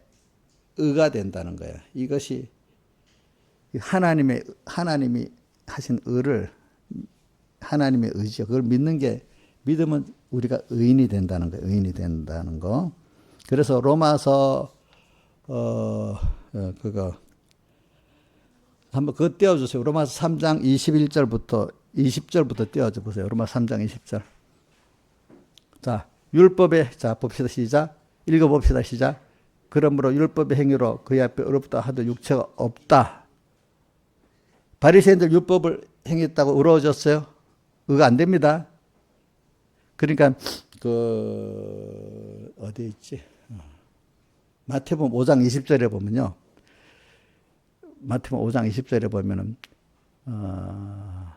의가 된다는 거예요. 이것이 하나님이 하신 의를 하나님의 의지요. 그걸 믿는 게 믿으면 우리가 의인이 된다는 거예요. 의인이 된다는 거. 그래서 로마서 한번 그거 띄워주세요. 로마서 3장 20절부터 띄워줘 보세요. 로마서 3장 20절. 자, 자, 봅시다. 시작. 읽어봅시다. 시작. 그러므로 율법의 행위로 그의 앞에 의롭다 하도 육체가 없다. 바리새인들 율법을 행했다고 의로워졌어요? 의가 안 됩니다. 그러니까 어디 있지? 마태복음 5장 20절에 보면요. 마태복음 5장 20절에 보면은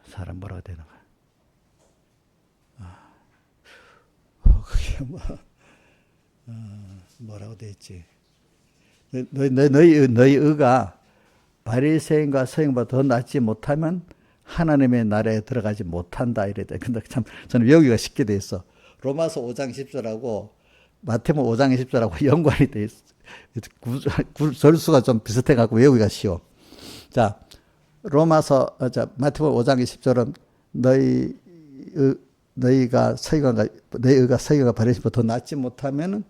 사람 뭐라고 되는 거야? 그게 뭐라고 돼 있지? 너희 의가 바리새인과 서인보다 더 낫지 못하면 하나님의 나라에 들어가지 못한다 이래야. 근데 참 저는 외우기가 쉽게 돼 있어. 로마서 5장 10절하고 마태복음 5장 20절하고 연관이 돼 있어. 절수가 좀 비슷해 갖고 외우기가 쉬워. 마태복음 5장 20절은 너희 너희가 서기관과 바리새인보다 더 낫지 못하면은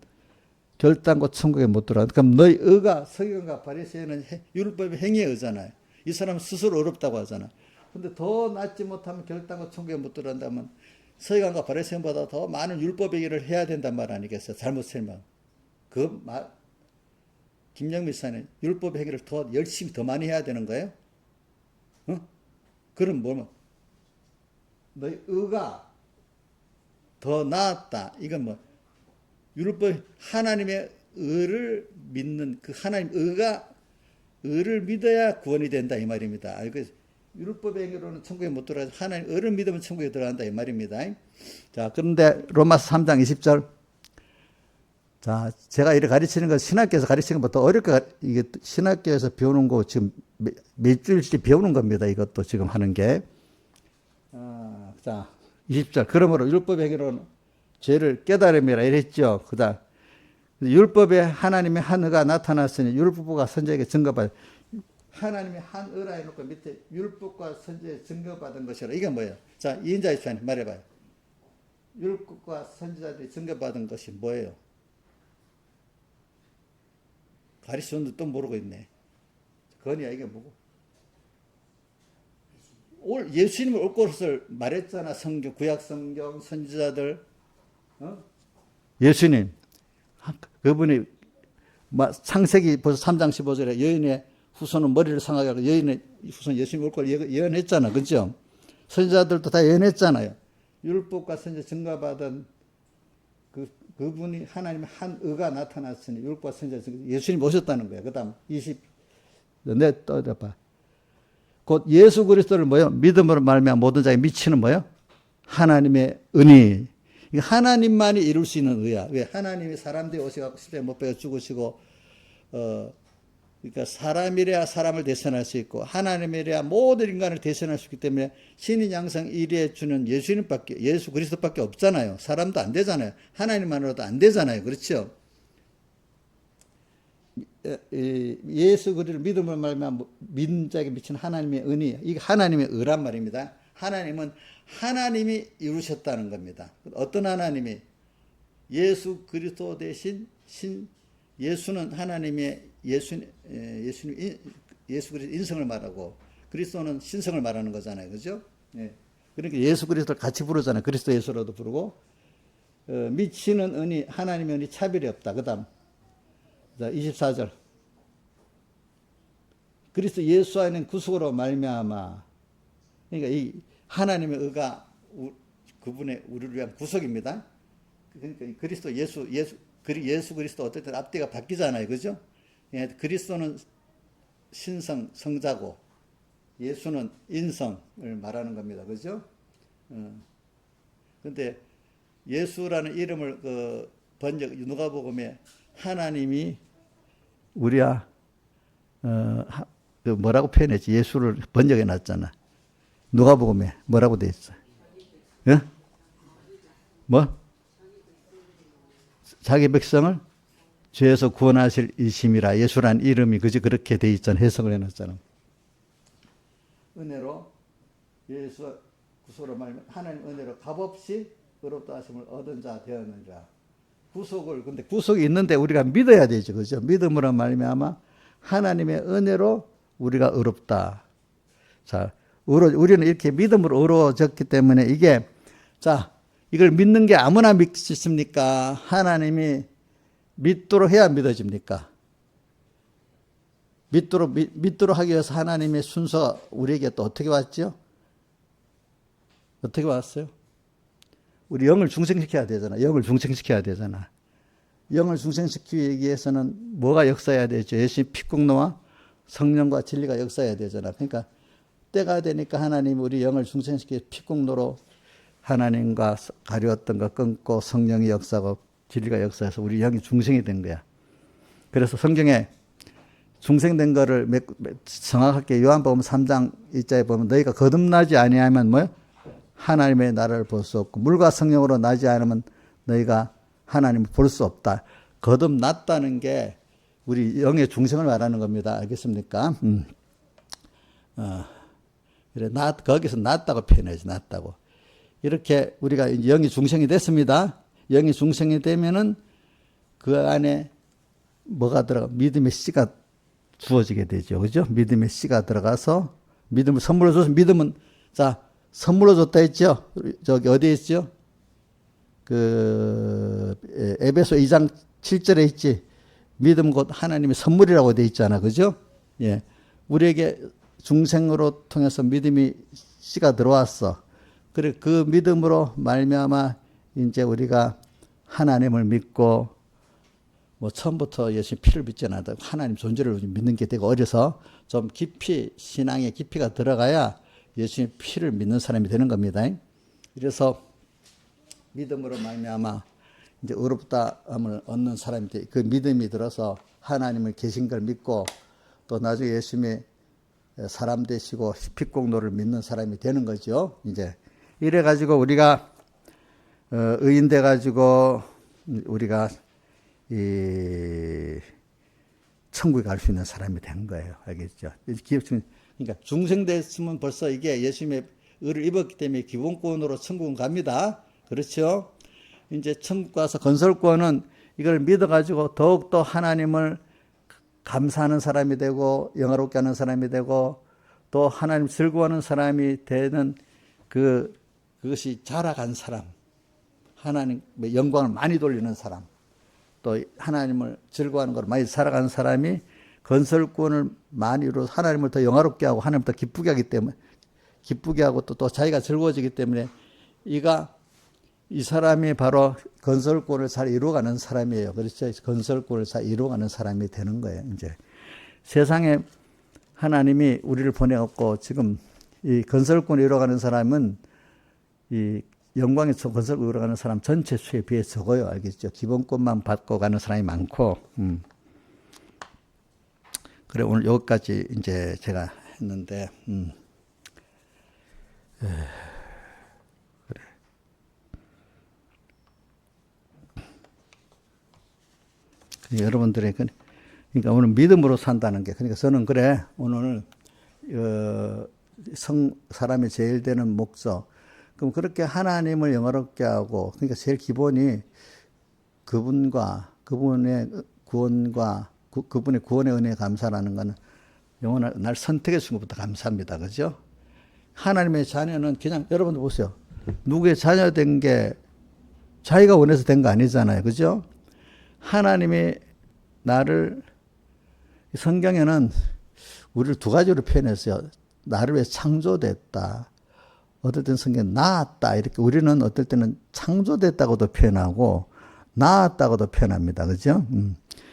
결단코 천국에 못 들어가. 그럼 너희 의가 서기관과 바리새인은 율법의 행위에 의잖아요. 이 사람은 스스로 어렵다고 하잖아. 근데 더 낫지 못하면 결단코 천국에 못 들어간다면 서기관과 바리새인보다 더 많은 율법의 일을 해야 된단 말 아니겠어요? 잘못 설명. 그 말, 김영미 사는 율법의 행위를 더 열심히 더 많이 해야 되는 거예요? 그럼 뭐면 너희 의가 더 나았다. 이건 뭐 율법 하나님의 의를 믿는 그 하나님 의를 믿어야 구원이 된다 이 말입니다. 율법의 행위로는 천국에 못 들어가서 하나님 의를 믿으면 천국에 들어간다 이 말입니다. 자, 그런데 로마서 3장 20절. 자, 제가 이렇게 가르치는 건 신학교에서 가르치는 것보다 어렵게 이게 신학교에서 배우는 거 지금 몇 주일씩 배우는 겁니다. 이것도 지금 하는 게. 자, 20절. 그러므로 율법의 행위로는 죄를 깨달음이라 이랬죠. 그다음 율법에 하나님의 한 의가 나타났으니 율법과 선지자에게 증거받은 하나님의 한 의라 해놓고 밑에 율법과 선지자에 증거받은 것이라. 이게 뭐예요? 자, 이인자 입장에 말해봐요. 율법과 선지자들이 증거받은 것이 뭐예요? 가르치는데 또 모르고 있네. 건이야 이게 뭐고? 예수님을 올 것을 말했잖아. 성경, 구약 성경, 선지자들. 예수님. 그분이 창세기 벌써 3장 15절에 여인의 후손은 머리를 상하게 하고 여인의 후손 예수님 올 걸 예언했잖아. 그죠? 선지자들도 다 예언했잖아요. 율법과 선지자 증거받은 그분이 하나님의 한 의가 나타났으니 율법과 선지자 예수님 오셨다는 거예요. 그 다음 20, 떠봐. 곧 예수 그리스도를 뭐요? 믿음으로 말미암아 모든 자에게 미치는 뭐요? 하나님의 은혜. 하나님만이 이룰 수 있는 의야. 왜? 하나님이 사람들이 오셔갖고 십자가에 못 박혀 죽으시고, 그러니까 사람이래야 사람을 대신할 수 있고, 하나님이래야 모든 인간을 대신할 수 있기 때문에 신인 양성 1위에 주는 예수 그리스도밖에 없잖아요. 사람도 안 되잖아요. 하나님만으로도 안 되잖아요. 그렇죠? 예수 그리스도를 믿음을 말미암아 믿는 자에게 미치는 하나님의 은혜. 이게 하나님의 의란 말입니다. 하나님은 하나님이 이루셨다는 겁니다. 어떤 하나님이? 예수 그리스도 대신 예수는 하나님의 예수 그리스도 인성을 말하고 그리스도는 신성을 말하는 거잖아요. 그죠? 예. 그러니까 예수 그리스도를 같이 부르잖아요. 그리스도 예수로도 부르고 미치는 은혜, 하나님의 은혜 차별이 없다. 그 다음 24절. 그리스도 예수 안에는 구속으로 말미암아. 그러니까 이 하나님의 의가 그분의 우리를 위한 구속입니다. 그러니까 그리스도 예수 그리스도 어떨 때 앞뒤가 바뀌잖아요. 그죠? 예, 그리스도는 신성, 성자고 예수는 인성을 말하는 겁니다. 그죠? 근데 예수라는 이름을 번역 누가복음에 하나님이 우리야 뭐라고 표현했지? 예수를 번역해 놨잖아. 누가복음에 뭐라고 돼 있어? 예? 뭐? 자기 백성을 죄에서 구원하실 이심이라. 예수란 이름이 그지 그렇게 돼 있잖아. 해석을 해놨잖아. 은혜로 예수 구속으로 말하면 하나님 은혜로 값없이 의롭다 하심을 얻은 자 되었느니라. 근데 구속이 있는데 우리가 믿어야 되죠. 그죠? 믿음으로 말미암아 하나님의 은혜로 우리가 의롭다. 자, 우리는 이렇게 믿음으로 의로워졌기 때문에 이걸 믿는 게 아무나 믿습니까? 하나님이 믿도록 해야 믿어집니까? 믿도록 하기 위해서 하나님의 순서가 우리에게 또 어떻게 왔죠? 어떻게 왔어요? 우리 영을 중생시켜야 되잖아. 영을 중생시키기 위해서는 뭐가 역사해야 되죠? 예수님 피국노와 성령과 진리가 역사해야 되잖아. 그러니까 때가 되니까 하나님 우리 영을 중생시켜 피국노로 하나님과 가려웠던 거 끊고 성령이 역사하고 진리가 역사해서 우리 영이 중생이 된 거야. 그래서 성경에 중생된 거를 정확하게 요한복음 3장 2절에 보면 너희가 거듭나지 아니하면 뭐요? 하나님의 나라를 볼 수 없고 물과 성령으로 나지 않으면 너희가 하나님을 볼 수 없다. 거듭났다는 게 우리 영의 중생을 말하는 겁니다. 알겠습니까? 그래, 거기서 낫다고 표현해야지, 낫다고. 이렇게 우리가 이제 영이 중생이 됐습니다. 영이 중생이 되면은 그 안에 뭐가 들어가? 믿음의 씨가 주어지게 되죠. 그죠? 믿음의 씨가 들어가서 믿음을 선물로 줘서 믿음은 자, 선물로 줬다 했죠? 저기 어디에 있죠? 에베소 2장 7절에 있지. 믿음 곧 하나님의 선물이라고 돼 있잖아. 그죠? 예. 우리에게 중생으로 통해서 믿음이 씨가 들어왔어. 그래 그 믿음으로 말미암아 이제 우리가 하나님을 믿고 뭐 처음부터 예수 피를 믿지 않아도 하나님 존재를 믿는 게 되고 어려서 좀 깊이 신앙의 깊이가 들어가야 예수님 피를 믿는 사람이 되는 겁니다. 그래서 믿음으로 말미암아 이제 의롭다함을 얻는 사람이 돼. 그 믿음이 들어서 하나님을 계신 걸 믿고 또 나중에 예수님의 사람 되시고 피공로를 믿는 사람이 되는 거죠. 이제 이래 가지고 우리가 의인 돼 가지고 우리가 이 천국에 갈 수 있는 사람이 된 거예요. 알겠죠? 그러니까 중생 됐으면 벌써 이게 예수님의 의를 입었기 때문에 기본권으로 천국은 갑니다. 그렇죠? 이제 천국 가서 건설권은 이걸 믿어가지고 더욱더 하나님을 감사하는 사람이 되고 영화롭게 하는 사람이 되고 또 하나님 즐거워하는 사람이 되는 그것이 자라간 사람, 하나님의 영광을 많이 돌리는 사람, 또 하나님을 즐거워하는 걸 많이 살아가는 사람이 건설권을 많이 이루어서 하나님을 더 영화롭게 하고 하나님을 더 기쁘게 하기 때문에 기쁘게 하고 또 자기가 즐거워지기 때문에 이 사람이 바로 건설권을 잘 이루어가는 사람이에요. 그렇죠? 건설권을 잘 이루어가는 사람이 되는 거예요. 이제 세상에 하나님이 우리를 보내갖고 지금 이 건설권을 이루어가는 사람은 이 영광의 건설권을 이루어가는 사람 전체 수에 비해 적어요. 알겠죠? 기본권만 받고 가는 사람이 많고. 그래 오늘 여기까지 이제 제가 했는데. 여러분들의 그러니까 오늘 믿음으로 산다는 게 그러니까 저는 그래 오늘 사람이 제일 되는 목적 그럼 그렇게 하나님을 영화롭게 하고 그러니까 제일 기본이 그분의 구원과 그분의 구원의 은혜에 감사라는 거는 영원한 날 선택해 준 것부터 감사합니다. 그죠? 하나님의 자녀는 그냥 여러분들 보세요. 누구의 자녀 된 게 자기가 원해서 된 거 아니잖아요. 그죠? 하나님이 나를 성경에는 우리를 두 가지로 표현했어요. 나를 위해 창조됐다. 어떨 때는 성경에 낳았다. 이렇게 우리는 어떨 때는 창조됐다고도 표현하고 낳았다고도 표현합니다. 그죠?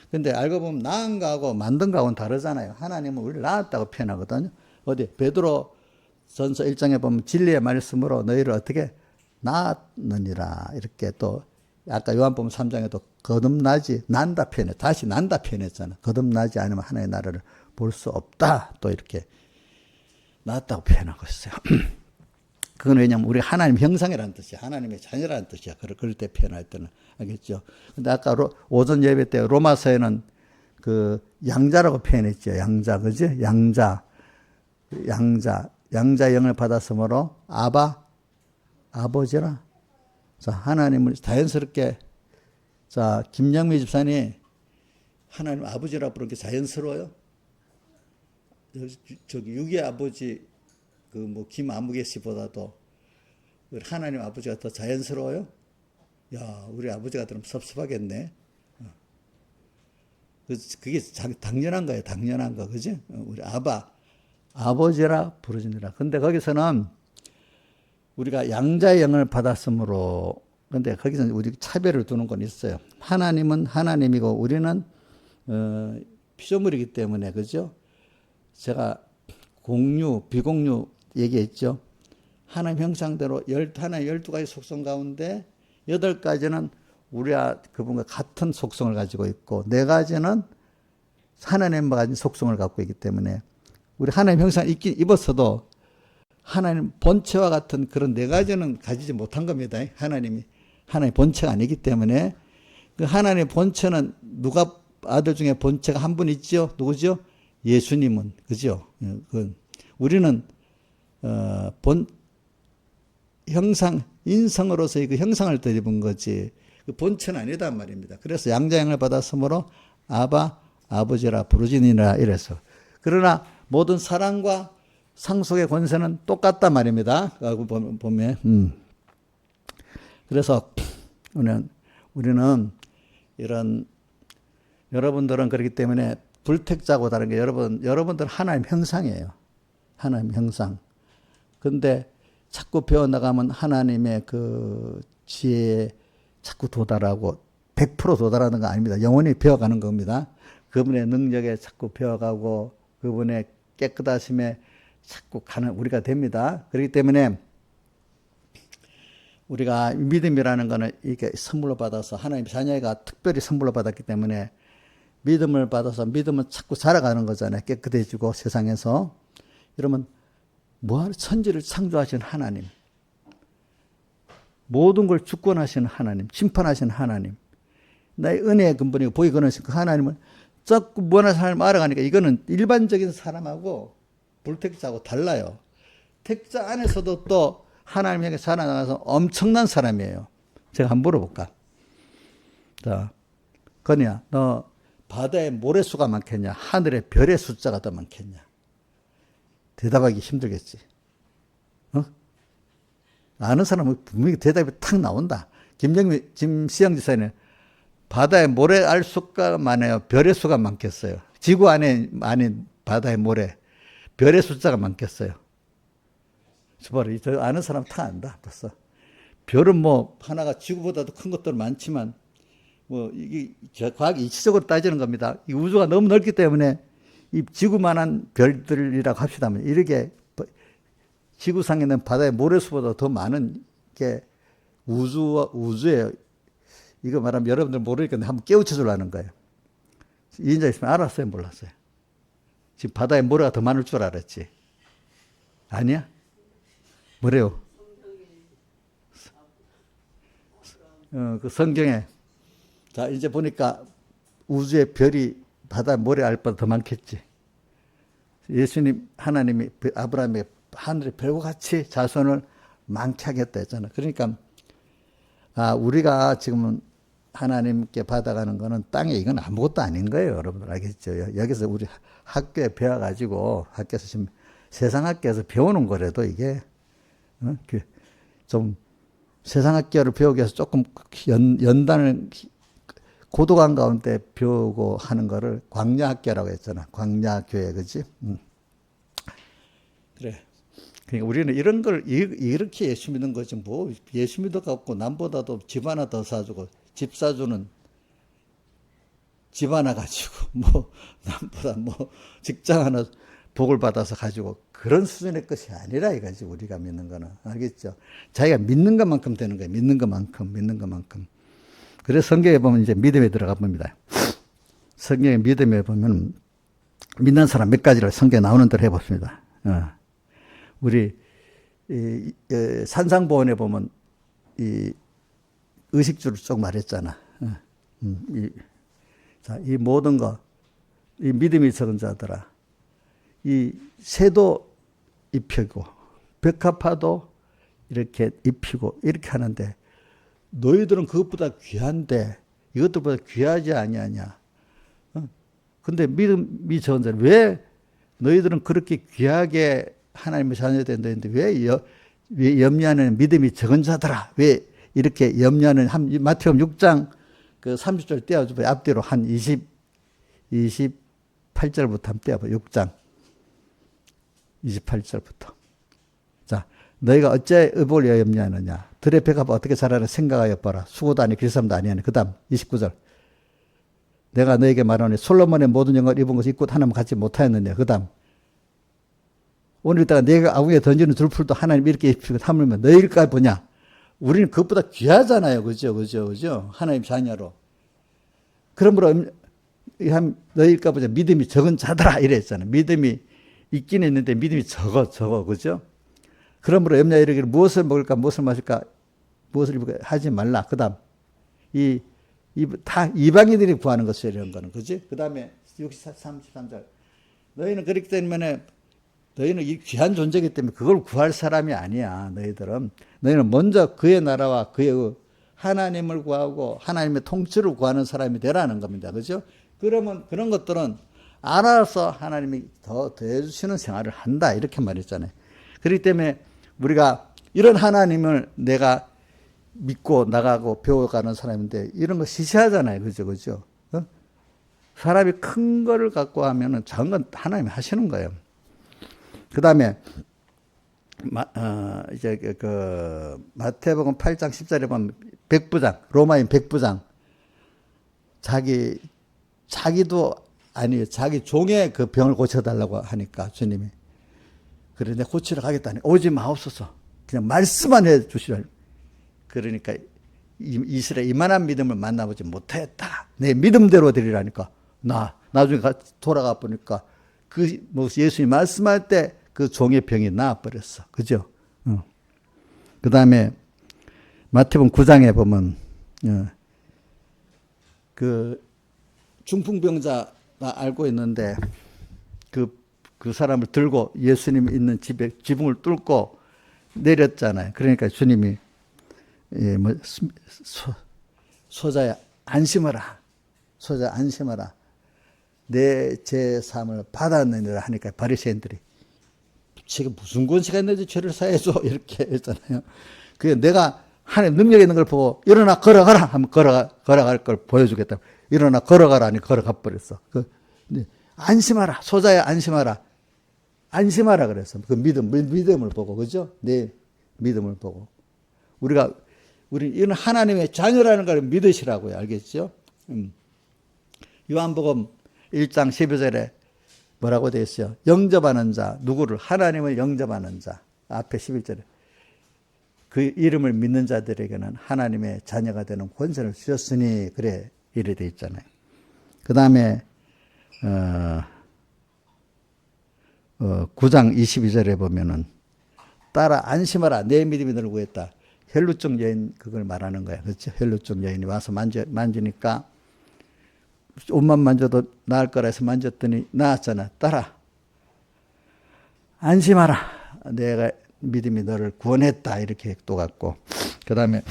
근데 알고 보면 낳은 거하고 만든 거하고는 다르잖아요. 하나님은 우리를 낳았다고 표현하거든요. 어디 베드로 전서 1장에 보면 진리의 말씀으로 너희를 어떻게 낳았느니라. 이렇게 또 아까 요한복음 3장에도 거듭나지 난다 표현해. 다시 난다 표현했잖아. 거듭나지 않으면 하나님의 나라를 볼 수 없다. 또 이렇게 낳았다고 표현하고 있어요. 그건 왜냐하면 우리 하나님 형상이라는 뜻이야. 하나님의 자녀라는 뜻이야. 그럴 때 표현할 때는. 알겠죠? 근데 아까 오전 예배 때 로마서에는 그 양자라고 표현했죠. 양자. 그지? 양자. 양자 영을 받았으므로 아버지라. 자, 하나님을 자연스럽게 자, 김영미 집사님 하나님 아버지라 부르는 게 자연스러워요? 저기 유기 아버지 그 뭐 김아무개 씨보다도 하나님 아버지가 더 자연스러워요? 야, 우리 아버지가 그럼 섭섭하겠네. 그게 당연한 거예요. 당연한 거. 그지? 우리 아버지라 부르짖느라. 근데 거기서는 우리가 양자의 영을 받았으므로 근데 거기서 우리 차별을 두는 건 있어요. 하나님은 하나님이고 우리는 피조물이기 때문에 그죠? 제가 공유, 비공유 얘기했죠. 하나님 형상대로 하나님 12가지 속성 가운데 8가지는 우리와 그분과 같은 속성을 가지고 있고 4가지는 하나님과 같은 속성을 갖고 있기 때문에 우리 하나님 형상 입었어도 하나님 본체와 같은 그런 4가지는 가지지 못한 겁니다. 하나님 본체가 아니기 때문에 그 하나님의 본체는 누가 아들 중에 본체가 한 분 있죠? 누구죠? 예수님은 그죠? 우리는 본 형상 인성으로서의 그 형상을 덧입은 거지 그 본체는 아니단 말입니다. 그래서 양자형을 받았으므로 아바 아버지라 부르짖으니라 이래서. 그러나 모든 사랑과 상속의 권세는 똑같단 말입니다. 보면 그래서 우리는 이런 여러분들은 그렇기 때문에 불택자고 다른 게 여러분들은 하나님 형상이에요. 하나님 형상. 근데 자꾸 배워나가면 하나님의 그 지혜에 자꾸 도달하고 100% 도달하는 거 아닙니다. 영원히 배워가는 겁니다. 그분의 능력에 자꾸 배워가고 그분의 깨끗하심에 자꾸 가는 우리가 됩니다. 그렇기 때문에 우리가 믿음이라는 거는 이게 선물로 받아서 하나님 자녀가 특별히 선물로 받았기 때문에 믿음을 받아서 믿음은 자꾸 자라가는 거잖아요. 깨끗해지고 세상에서. 이러면 뭐하러 천지를 창조하신 하나님, 모든 걸 주권하시는 하나님, 심판하시는 하나님, 나의 은혜의 근본이고 보기 근원이신 그 하나님은 자꾸 무한한 사람을 알아가니까 이거는 일반적인 사람하고 불택자하고 달라요. 택자 안에서도 또 하나님 향해 살아나가서 엄청난 사람이에요. 제가 한번 물어볼까? 자, 건이야, 너 바다에 모래수가 많겠냐? 하늘에 별의 숫자가 더 많겠냐? 대답하기 힘들겠지. 아는 사람은 분명히 대답이 탁 나온다. 김시영 지사는 바다에 모래 알 수가 많아요. 별의 수가 많겠어요. 지구 안에 바다에 모래, 별의 숫자가 많겠어요. 저 아는 사람 다 안다. 벌써. 별은 뭐 하나가 지구보다도 큰 것들 많지만 뭐 이게 과학이 이치적으로 따지는 겁니다. 이 우주가 너무 넓기 때문에 이 지구만한 별들이라고 합시다. 이렇게 지구상에 있는 바다의 모래수보다 더 많은 게 우주예요. 이거 말하면 여러분들 모르니까 한번 깨우쳐 주려는 거예요. 이인자 있으면 알았어요? 몰랐어요? 지금 바다에 모래가 더 많을 줄 알았지? 아니야? 뭐래요? 그 성경에. 자, 이제 보니까 우주의 별이 바다에 모래 알보다 더 많겠지. 예수님, 하나님이 아브라함에게 하늘의 별과 같이 자손을 많게 하겠다 했잖아. 그러니까, 우리가 지금은 하나님께 받아가는 거는 땅에 이건 아무것도 아닌 거예요. 여러분들 알겠죠? 여기서 우리 학교에 배워가지고 학교에서 지금 세상 학교에서 배우는 거라도 이게 좀 세상 학교를 배우기 위해서 조금 연단을 고도관 가운데 배우고 하는 거를 광야학교라고 했잖아. 광야교회, 그지? 그래. 그러니까 우리는 이런 걸 이렇게 예수 믿는 거지 뭐 예수 믿어갖고 남보다도 집 하나 더 사주고 집 사주는 집 하나 가지고 뭐 남보다 뭐 직장 하나 복을 받아서 가지고 그런 수준의 것이 아니라 이거지 우리가 믿는 거는. 알겠죠? 자기가 믿는 것만큼 되는 거예요. 믿는 것만큼. 그래서 성경에 보면 이제 믿음에 들어가 봅니다. 성경의 믿음에 보면 믿는 사람 몇 가지를 성경에 나오는 대로 해봅니다. 우리 산상보원에 보면 이 의식주를 쭉 말했잖아. 이 모든 거, 이 믿음이 적은 자들아, 이 새도 입히고 벽화파도 이렇게 입히고 이렇게 하는데 너희들은 그것보다 귀한데 이것들보다 귀하지 아니하냐. 근데 믿음이 적은 자는 왜 너희들은 그렇게 귀하게 하나님의 자녀가 된다는데 왜 염려하는 믿음이 적은 자더라. 왜 이렇게 염려하는 마태복음 6장 그 30절 떼어줘봐요. 앞뒤로 한 28절부터 한번 떼어봐요. 6장 28절부터. 자, 너희가 어째 의복을 위하여 염려하느냐. 들의 배가 어떻게 자라나 생각하여 봐라. 수고도 아니 길쌈도 아니하니. 그 다음 29절. 내가 너에게 말하노니 솔로몬의 모든 영광을 입은 것이 있고 하나님 같지 못하였느냐. 그 다음 오늘따라 내가 아궁이에 던지는 들풀도 하나님 이렇게 입히고 하물며 너희일까 보냐. 우리는 그것보다 귀하잖아요. 그죠? 하나님 자녀로. 그러므로 너희일까 보냐. 믿음이 적은 자더라. 이랬잖아요. 믿음이 있긴 있는데 믿음이 적어. 그죠? 그러므로 염려 이르기를 무엇을 먹을까, 무엇을 마실까, 무엇을 입을까 하지 말라. 그 다음, 다 이방인들이 구하는 것이에요. 이런 거는. 그지? 그 다음에 33절. 너희는 그렇기 때문에 너희는 이 귀한 존재이기 때문에 그걸 구할 사람이 아니야. 너희는 먼저 그의 나라와 그의 하나님을 구하고 하나님의 통치를 구하는 사람이 되라는 겁니다. 그죠? 그러면 그런 것들은 알아서 하나님이 더 더해주시는 생활을 한다. 이렇게 말했잖아요. 그렇기 때문에 우리가 이런 하나님을 내가 믿고 나가고 배워가는 사람인데 이런 거 시시하잖아요. 그죠? 어? 사람이 큰 거를 갖고 하면은 작은 건 하나님이 하시는 거예요. 그 다음에, 마태복음 8장 10절에 보면 백부장, 로마인 백부장, 자기도 아니에요. 자기 종의 그 병을 고쳐달라고 하니까 주님이. 그런데 고치러 가겠다니 오지 마옵소서. 그냥 말씀만 해 주시라. 그러니까 이스라엘 이만한 믿음을 만나보지 못했다. 내 믿음대로 드리라니까. 나중에 돌아가 보니까 예수님이 말씀할 때 그 종의 병이 나아버렸어. 그죠? 그 다음에 마태복음 9장에 보면 그 중풍병자가 알고 있는데 그 사람을 들고 예수님 있는 집에 지붕을 뚫고 내렸잖아요. 그러니까 주님이 소자야 안심하라. 소자 안심하라. 내 제사함을 받았느니라 하니까 바리새인들이 지금 무슨 권세가 있는지 죄를 사해줘 이렇게 했잖아요. 그게 내가 하나님 능력 있는 걸 보고 일어나 걸어가라 하면 걸어갈 걸 보여주겠다. 일어나 걸어가라 하니 걸어가 버렸어. 안심하라. 소자야 안심하라. 안심하라 그랬어. 그 믿음을 보고 그죠? 내 믿음을 보고 우리 이런 하나님의 자녀라는 걸 믿으시라고요. 알겠죠? 요한복음 1장 12절에 뭐라고 되어 있어요? 영접하는 자, 누구를? 하나님을 영접하는 자. 앞에 11절에. 그 이름을 믿는 자들에게는 하나님의 자녀가 되는 권세를 주셨으니, 그래, 이래 되어 있잖아요. 그 다음에, 9장 22절에 보면은, 따라 안심하라. 내 믿음이 너를 구했다. 헬루증 여인 그걸 말하는 거야. 그렇죠? 헬루증 여인이 와서 만지니까, 옷만 만져도 나을 거라 해서 만졌더니 나았잖아. 따라 안심하라. 내가 믿음이 너를 구원했다. 이렇게 또 갖고. 그 다음에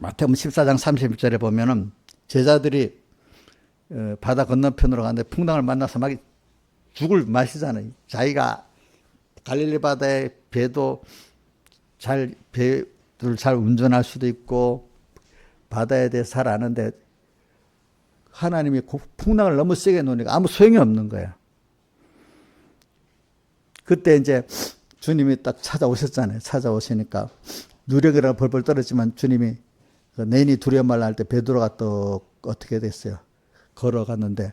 마태복음 14장 31절에 보면은 제자들이 바다 건너편으로 가는데 풍랑을 만나서 막 죽을 마시잖아요. 자기가 갈릴리 바다에 배도 배를 잘 운전할 수도 있고 바다에 대해 잘 아는데 하나님이 풍랑을 너무 세게 놓으니까 아무 소용이 없는 거야. 그때 이제 주님이 딱 찾아오셨잖아요. 찾아오시니까 누력이라 벌벌 떨었지만 주님이 내니 두려움 말라 할 때 베드로가 또 어떻게 됐어요? 걸어갔는데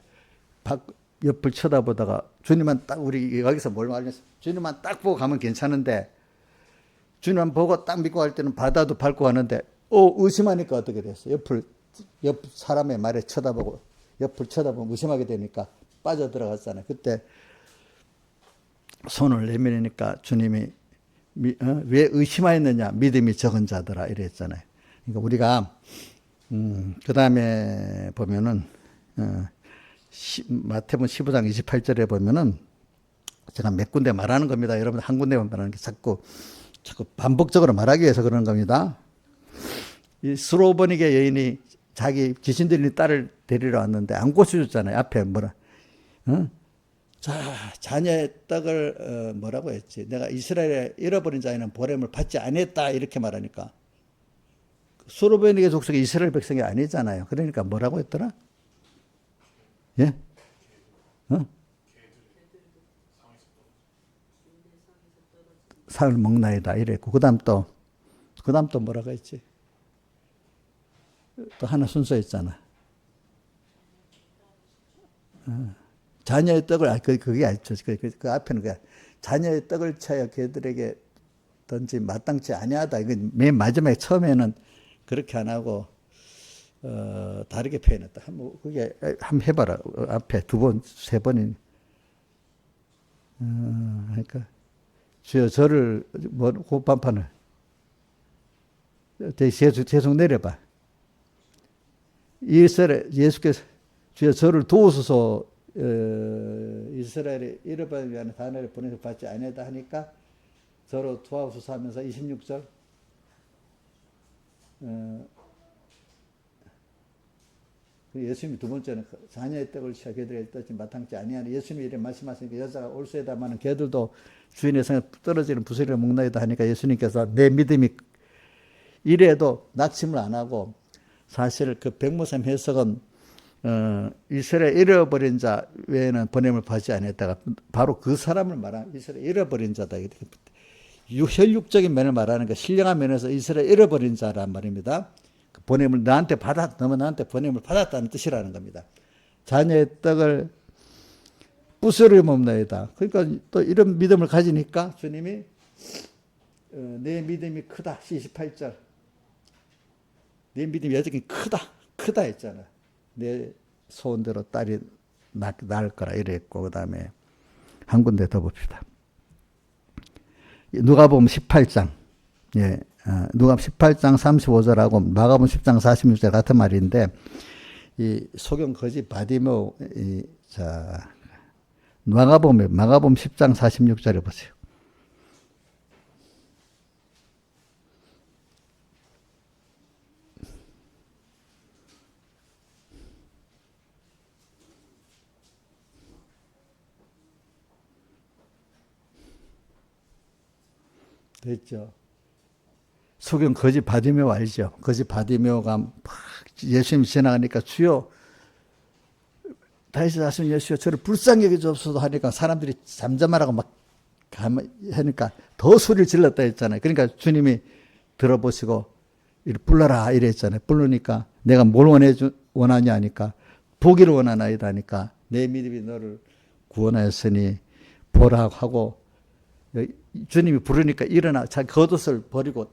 옆을 쳐다보다가 주님만 딱 우리 여기서 뭘 말했어? 주님만 딱 보고 가면 괜찮은데 주님만 보고 딱 믿고 갈 때는 바다도 밟고 가는데 의심하니까 어떻게 됐어요? 옆 사람의 말에 쳐다보고 옆을 쳐다보고 의심하게 되니까 빠져 들어갔잖아요. 그때 손을 내밀으니까 주님이 왜 의심하였느냐? 믿음이 적은 자들아 이랬잖아요. 그러니까 우리가 그 다음에 보면은 마태복음 15장 28절에 보면은 제가 몇 군데 말하는 겁니다. 여러분 한 군데만 말하는 게 자꾸 반복적으로 말하기 위해서 그러는 겁니다. 이 스로보니게 여인이 자기 귀신 들린 딸을 데리러 왔는데 안 고쳐줬잖아요. 앞에 자녀의 떡을 뭐라고 했지? 내가 이스라엘에 잃어버린 자에는 보냄을 받지 않았다 이렇게 말하니까 스로보니게 족속이 이스라엘 백성이 아니잖아요. 그러니까 뭐라고 했더라? 예? 상을 먹나이다 이랬고 그 다음 또 뭐라고 했지? 또 하나 순서 있잖아. 자녀의 떡을 그게 아니죠. 그 앞에는 그냥 자녀의 떡을 쳐야 걔들에게 던지 마땅치 아니하다. 이건 맨 마지막에 처음에는 그렇게 안 하고 다르게 표현했다. 그게 한번 해봐라. 앞에 2번, 3번이. 그러니까 주여 저를 고반판을 계속 내려봐. 예수께서 주여 저를 도우소서 이스라엘이 잃어버리기 위한 단어를 보내서 받지 아니하다 하니까 서로 투하수사하면서 26절 예수님이 두 번째는 자녀의 떡을 취하 개들에게 떠지 마땅치 아니하니 예수님이 이렇게 말씀하시니까 여자가 올수에다마는 개들도 주인의 성에 떨어지는 부스러기를 먹나이다 하니까 예수님께서 내 믿음이 이래도 낙심을 안 하고 사실 그 백모삼 해석은 이스라엘 잃어버린 자 외에는 보냄을 받지 않았다가 바로 그 사람을 말하는 이스라엘 잃어버린 자다. 혈육적인 면을 말하는 거 신령한 면에서 이스라엘 잃어버린 자란 말입니다. 보냄을 너는 나한테 보냄을 받았다는 뜻이라는 겁니다. 자녀의 떡을 부스러기 먹나이다. 그러니까 또 이런 믿음을 가지니까 주님이 내 믿음이 크다. 28절. 내 믿음이 여전히 크다 했잖아. 내 소원대로 딸이 낳을 거라 이랬고, 그 다음에 한 군데 더 봅시다. 누가복음 18장, 예, 누가복음 18장 35절하고 마가복음 10장 46절 같은 말인데, 이 소경 거지 바디메오, 마가복음 10장 46절에 보세요. 됐죠. 소경 거지 바디메오 알죠? 거지 바디메오가 막 예수님 지나가니까 주여 다윗의 자손 예수여 저를 불쌍히 여겨주옵소서 하니까 사람들이 잠잠하라고 막 하니까 더 소리를 질렀다 했잖아요. 그러니까 주님이 들어보시고 불러라 이랬잖아요. 부르니까 내가 뭘 원하냐 하니까 보기를 원하나이다 하니까 내 믿음이 너를 구원하였으니 보라 하고 주님이 부르니까 일어나 자기 겉옷을 버리고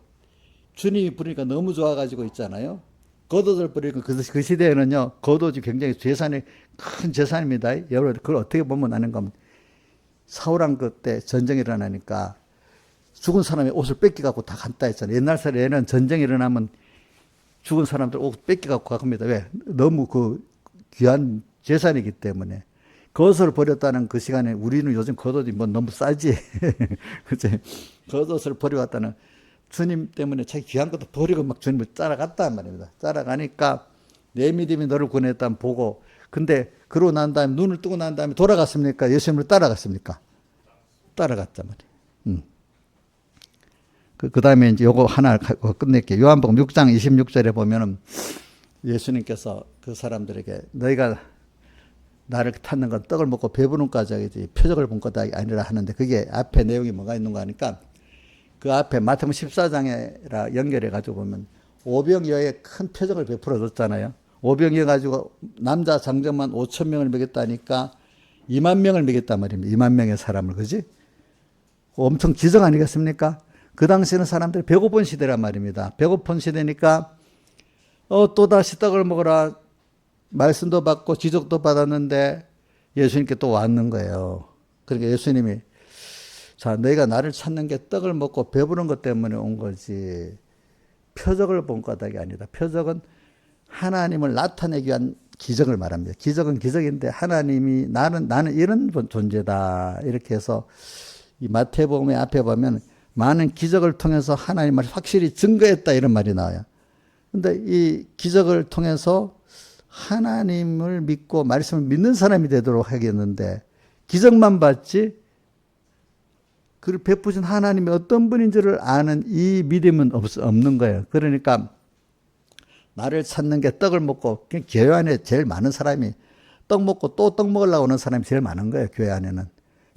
주님이 부르니까 너무 좋아가지고 있잖아요. 겉옷을 버리고 그 시대에는요 겉옷이 굉장히 큰 재산입니다. 여러분 그걸 어떻게 보면 아는 겁니다. 사울왕 그때 전쟁이 일어나니까 죽은 사람의 옷을 뺏겨갖고 다 간다 했잖아요. 옛날 사례에는 전쟁이 일어나면 죽은 사람들 옷 뺏겨갖고 갑니다. 왜? 너무 그 귀한 재산이기 때문에. 겉옷을 버렸다는 그 시간에 우리는 요즘 겉옷이 뭐 너무 싸지. 그치? 겉옷을 버려왔다는 주님 때문에 자기 귀한 것도 버리고 막 주님을 따라갔단 말입니다. 따라가니까 내 믿음이 너를 구원했다면 보고 근데 그러고 난 다음에 눈을 뜨고 난 다음에 돌아갔습니까? 예수님을 따라갔습니까? 따라갔단 말이에요. 그 다음에 이제 요거 하나 끝낼게요. 요한복음 6장 26절에 보면은 예수님께서 그 사람들에게 너희가 나를 찾는 건 떡을 먹고 배부른까지 하겠지 표적을 본 거다 아니라 하는데 그게 앞에 내용이 뭐가 있는가 하니까 그 앞에 마태복음 14장에라 연결해 가지고 보면 오병이어의 큰 표적을 베풀어 줬잖아요. 오병이어 가지고 남자 장정만 5천 명을 먹였다니까 2만 명을 먹였단 말입니다. 2만 명의 사람을 그지? 엄청 기적 아니겠습니까? 그 당시에는 사람들이 배고픈 시대란 말입니다. 배고픈 시대니까 또다시 떡을 먹으라 말씀도 받고 지적도 받았는데 예수님께 또 왔는 거예요. 그러니까 예수님이 자 너희가 나를 찾는 게 떡을 먹고 배부른 것 때문에 온 거지 표적을 본 거다가 아니다. 표적은 하나님을 나타내기 위한 기적을 말합니다. 기적은 기적인데 하나님이 나는 이런 존재다 이렇게 해서 이 마태복음의 앞에 보면 많은 기적을 통해서 하나님을 확실히 증거했다 이런 말이 나와요. 그런데 이 기적을 통해서 하나님을 믿고 말씀을 믿는 사람이 되도록 하겠는데 기적만 봤지 그를 베푸신 하나님이 어떤 분인지를 아는 이 믿음은 없는 거예요. 그러니까 나를 찾는 게 떡을 먹고 교회 안에 제일 많은 사람이 떡 먹고 또 떡 먹으려고 오는 사람이 제일 많은 거예요. 교회 안에는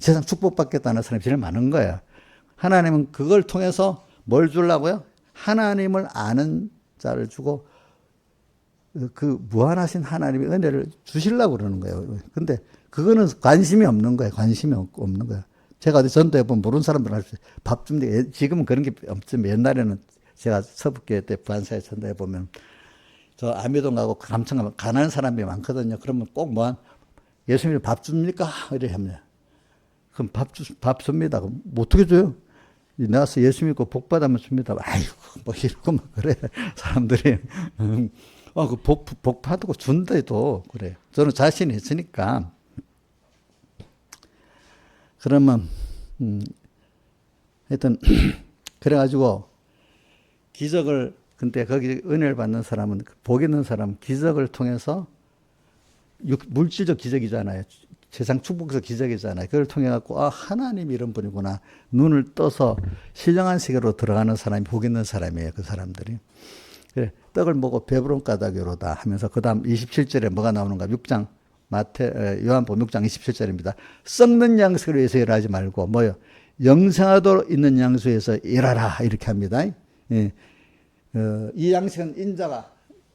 세상 축복받겠다는 사람이 제일 많은 거예요. 하나님은 그걸 통해서 뭘 주려고요? 하나님을 아는 자를 주고 그 무한하신 하나님의 은혜를 주시려고 그러는 거예요. 근데 그거는 관심이 없는 거예요. 관심이 없는 거예요. 제가 어디 전도해 보면 모르는 사람들 할 수, 밥 줍니다. 지금은 그런 게 없지만 옛날에는 제가 서북교회 때 부안사에 전도해 보면 저 아미동 가고 감천 가면 가난한 사람이 많거든요. 그러면 꼭 예수님이 밥 줍니까? 이래 합니다. 그럼 밥 줍니다. 그럼 어떻게 줘요? 나와서 예수 믿고 복 받으면 줍니다. 아이고, 뭐 이러고 막 그래. 사람들이. 복 받고 준다 해도 그래. 저는 자신이 있으니까. 그러면 하여튼 그래가지고 기적을 근데 거기 은혜를 받는 사람은 복 있는 사람은 기적을 통해서 물질적 기적이잖아요. 세상 축복적 기적이잖아요. 그걸 통해 갖고 하나님이 이런 분이구나. 눈을 떠서 신령한 세계로 들어가는 사람이 복 있는 사람이에요. 그 사람들이. 그래, 떡을 먹고 배부른 까닭으로다 하면서 그다음 27절에 뭐가 나오는가? 6장 요한복음 6장 27절입니다. 썩는 양식을 위해서 일하지 말고 뭐요? 영생하도록 있는 양식에서 일하라 이렇게 합니다. 예. 이 양식은 인자가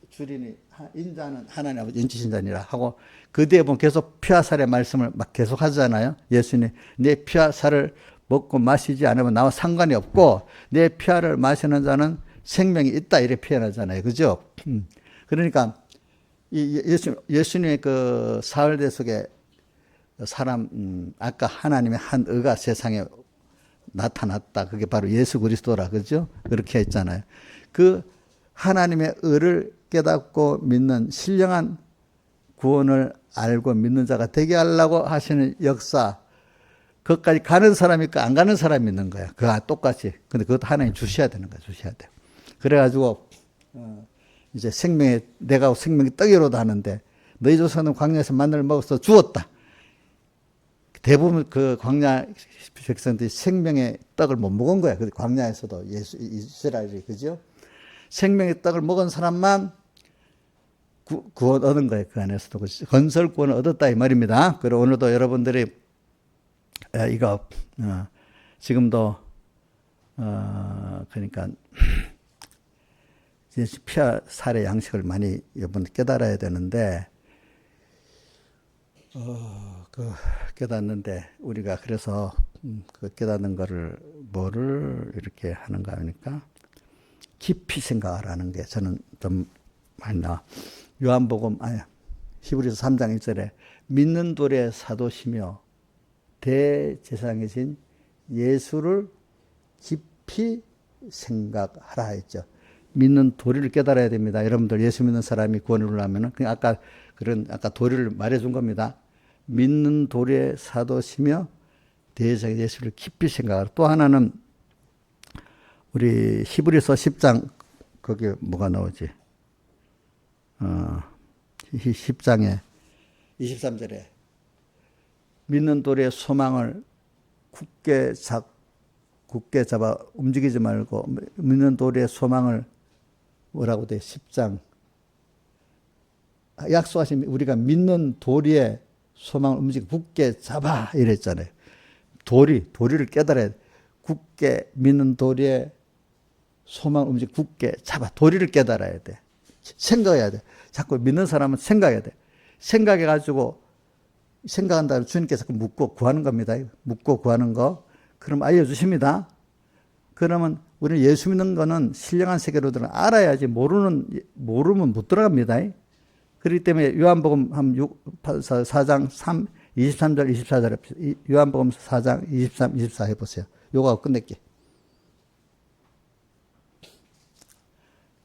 주리니 인자는 하나님 아버지 인치신자니라 하고 그 뒤에 보면 계속 피와 살의 말씀을 막 계속 하잖아요. 예수님 내 피와 살을 먹고 마시지 않으면 나와 상관이 없고 내 피와를 마시는 자는 생명이 있다 이렇게 표현하잖아요. 그죠? 그러니까 이 예수님의 그 사흘대 속에 사람 아까 하나님의 한 의가 세상에 나타났다. 그게 바로 예수 그리스도라 그죠? 그렇게 했잖아요. 그 하나님의 의를 깨닫고 믿는 신령한 구원을 알고 믿는 자가 되게 하려고 하시는 역사, 그것까지 가는 사람이 있고 안 가는 사람이 있는 거야. 그와 똑같이. 근데 그것도 하나님 주셔야 되는 거야. 주셔야 돼. 그래가지고 이제 내가 생명이 떡이로다 하는데 너희 조상은 광야에서 만나를 먹어서 죽었다. 대부분 그 광야 백성들이 생명의 떡을 못 먹은 거야. 그 광야에서도 이스라엘이 그죠? 생명의 떡을 먹은 사람만 구원 얻은 거예요. 그 안에서도 건설 구원을 얻었다 이 말입니다. 그리고 오늘도 여러분들이 이거 지금도 그러니까 피와 살의 양식을 많이 여러분 깨달아야 되는데 깨닫는데 우리가 그래서 그 깨닫는 거를 뭐를 이렇게 하는가 하니까 깊이 생각하라는 게 저는 좀 많이 나와. 히브리서 3장 1절에 믿는 돌의 사도시며 대제사장이신 예수를 깊이 생각하라 했죠. 믿는 도리를 깨달아야 됩니다. 여러분들 예수 믿는 사람이 구원을 얻으려면 그냥 아까 도리를 말해준 겁니다. 믿는 도리의 사도시며 대제사장 예수를 깊이 생각하라. 또 하나는 우리 히브리서 10장 거기에 뭐가 나오지? 10장에 23절에 믿는 도리의 소망을 굳게 잡아 움직이지 말고 믿는 도리의 소망을 뭐라고 돼? 10장 약속하신 우리가 믿는 도리의 소망을 굳게 잡아 이랬잖아요. 도리를 깨달아야 돼. 굳게 믿는 도리의 소망을 굳게 잡아. 도리를 깨달아야 돼. 생각해야 돼. 자꾸 믿는 사람은 생각해야 돼. 생각해가지고 생각한다면 주님께서 묻고 구하는 겁니다. 묻고 구하는 거. 그럼 알려주십니다. 그러면 우리는 예수 믿는 거는 신령한 세계로 들어 알아야지 모르면 못 들어갑니다. 그렇기 때문에 요한복음 4장 23절 24절 요한복음 4장 23, 24 해보세요. 요거 끝낼게.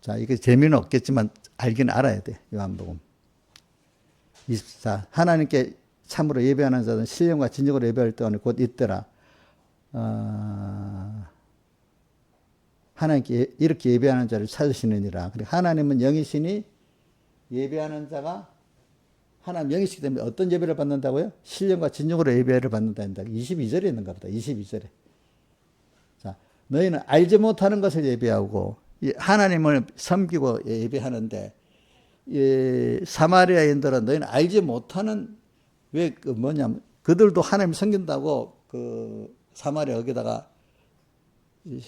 자, 이게 재미는 없겠지만 알긴 알아야 돼. 요한복음 24. 하나님께 참으로 예배하는 자는 신령과 진정으로 예배할 때는 곧 있더라. 하나님께 이렇게 예배하는 자를 찾으시느니라. 그리고 하나님은 영이시니 예배하는 자가 하나님 영이시기 때문에 어떤 예배를 받는다고요? 신령과 진정으로 예배를 받는다. 22절에 있는가 보다. 22절에. 자, 너희는 알지 못하는 것을 예배하고 하나님을 섬기고 예배하는데 사마리아인들은 너희는 알지 못하는 뭐냐면 그들도 하나님 섬긴다고 그 사마리아 여기다가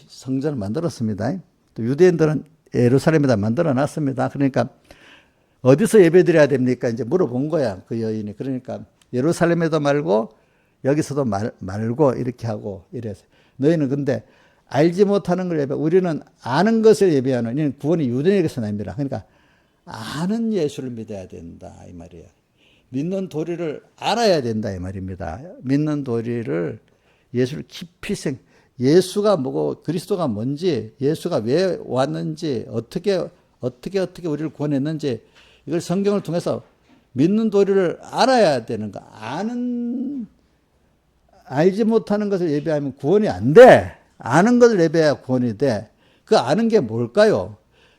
성전을 만들었습니다. 또 유대인들은 예루살렘에다 만들어 놨습니다. 그러니까 어디서 예배드려야 됩니까? 이제 물어본 거야, 그 여인이. 그러니까 예루살렘에도 말고 여기서도 말고 이렇게 하고 이래서 너희는 근데 알지 못하는 걸 우리는 아는 것을 예배하는 이는 구원이 유대인에게서 납니다. 그러니까 아는 예수를 믿어야 된다 이 말이에요. 믿는 도리를 알아야 된다 이 말입니다. 믿는 도리를 예수를 깊이 예수가 뭐고 그리스도가 뭔지 예수가 왜 왔는지 어떻게 우리를 구원했는지 이걸 성경을 통해서 믿는 도리를 알아야 되는 거. 알지 못하는 것을 예배하면 구원이 안 돼. 아는 것을 예배해야 구원이 돼. 그 아는 게 뭘까요?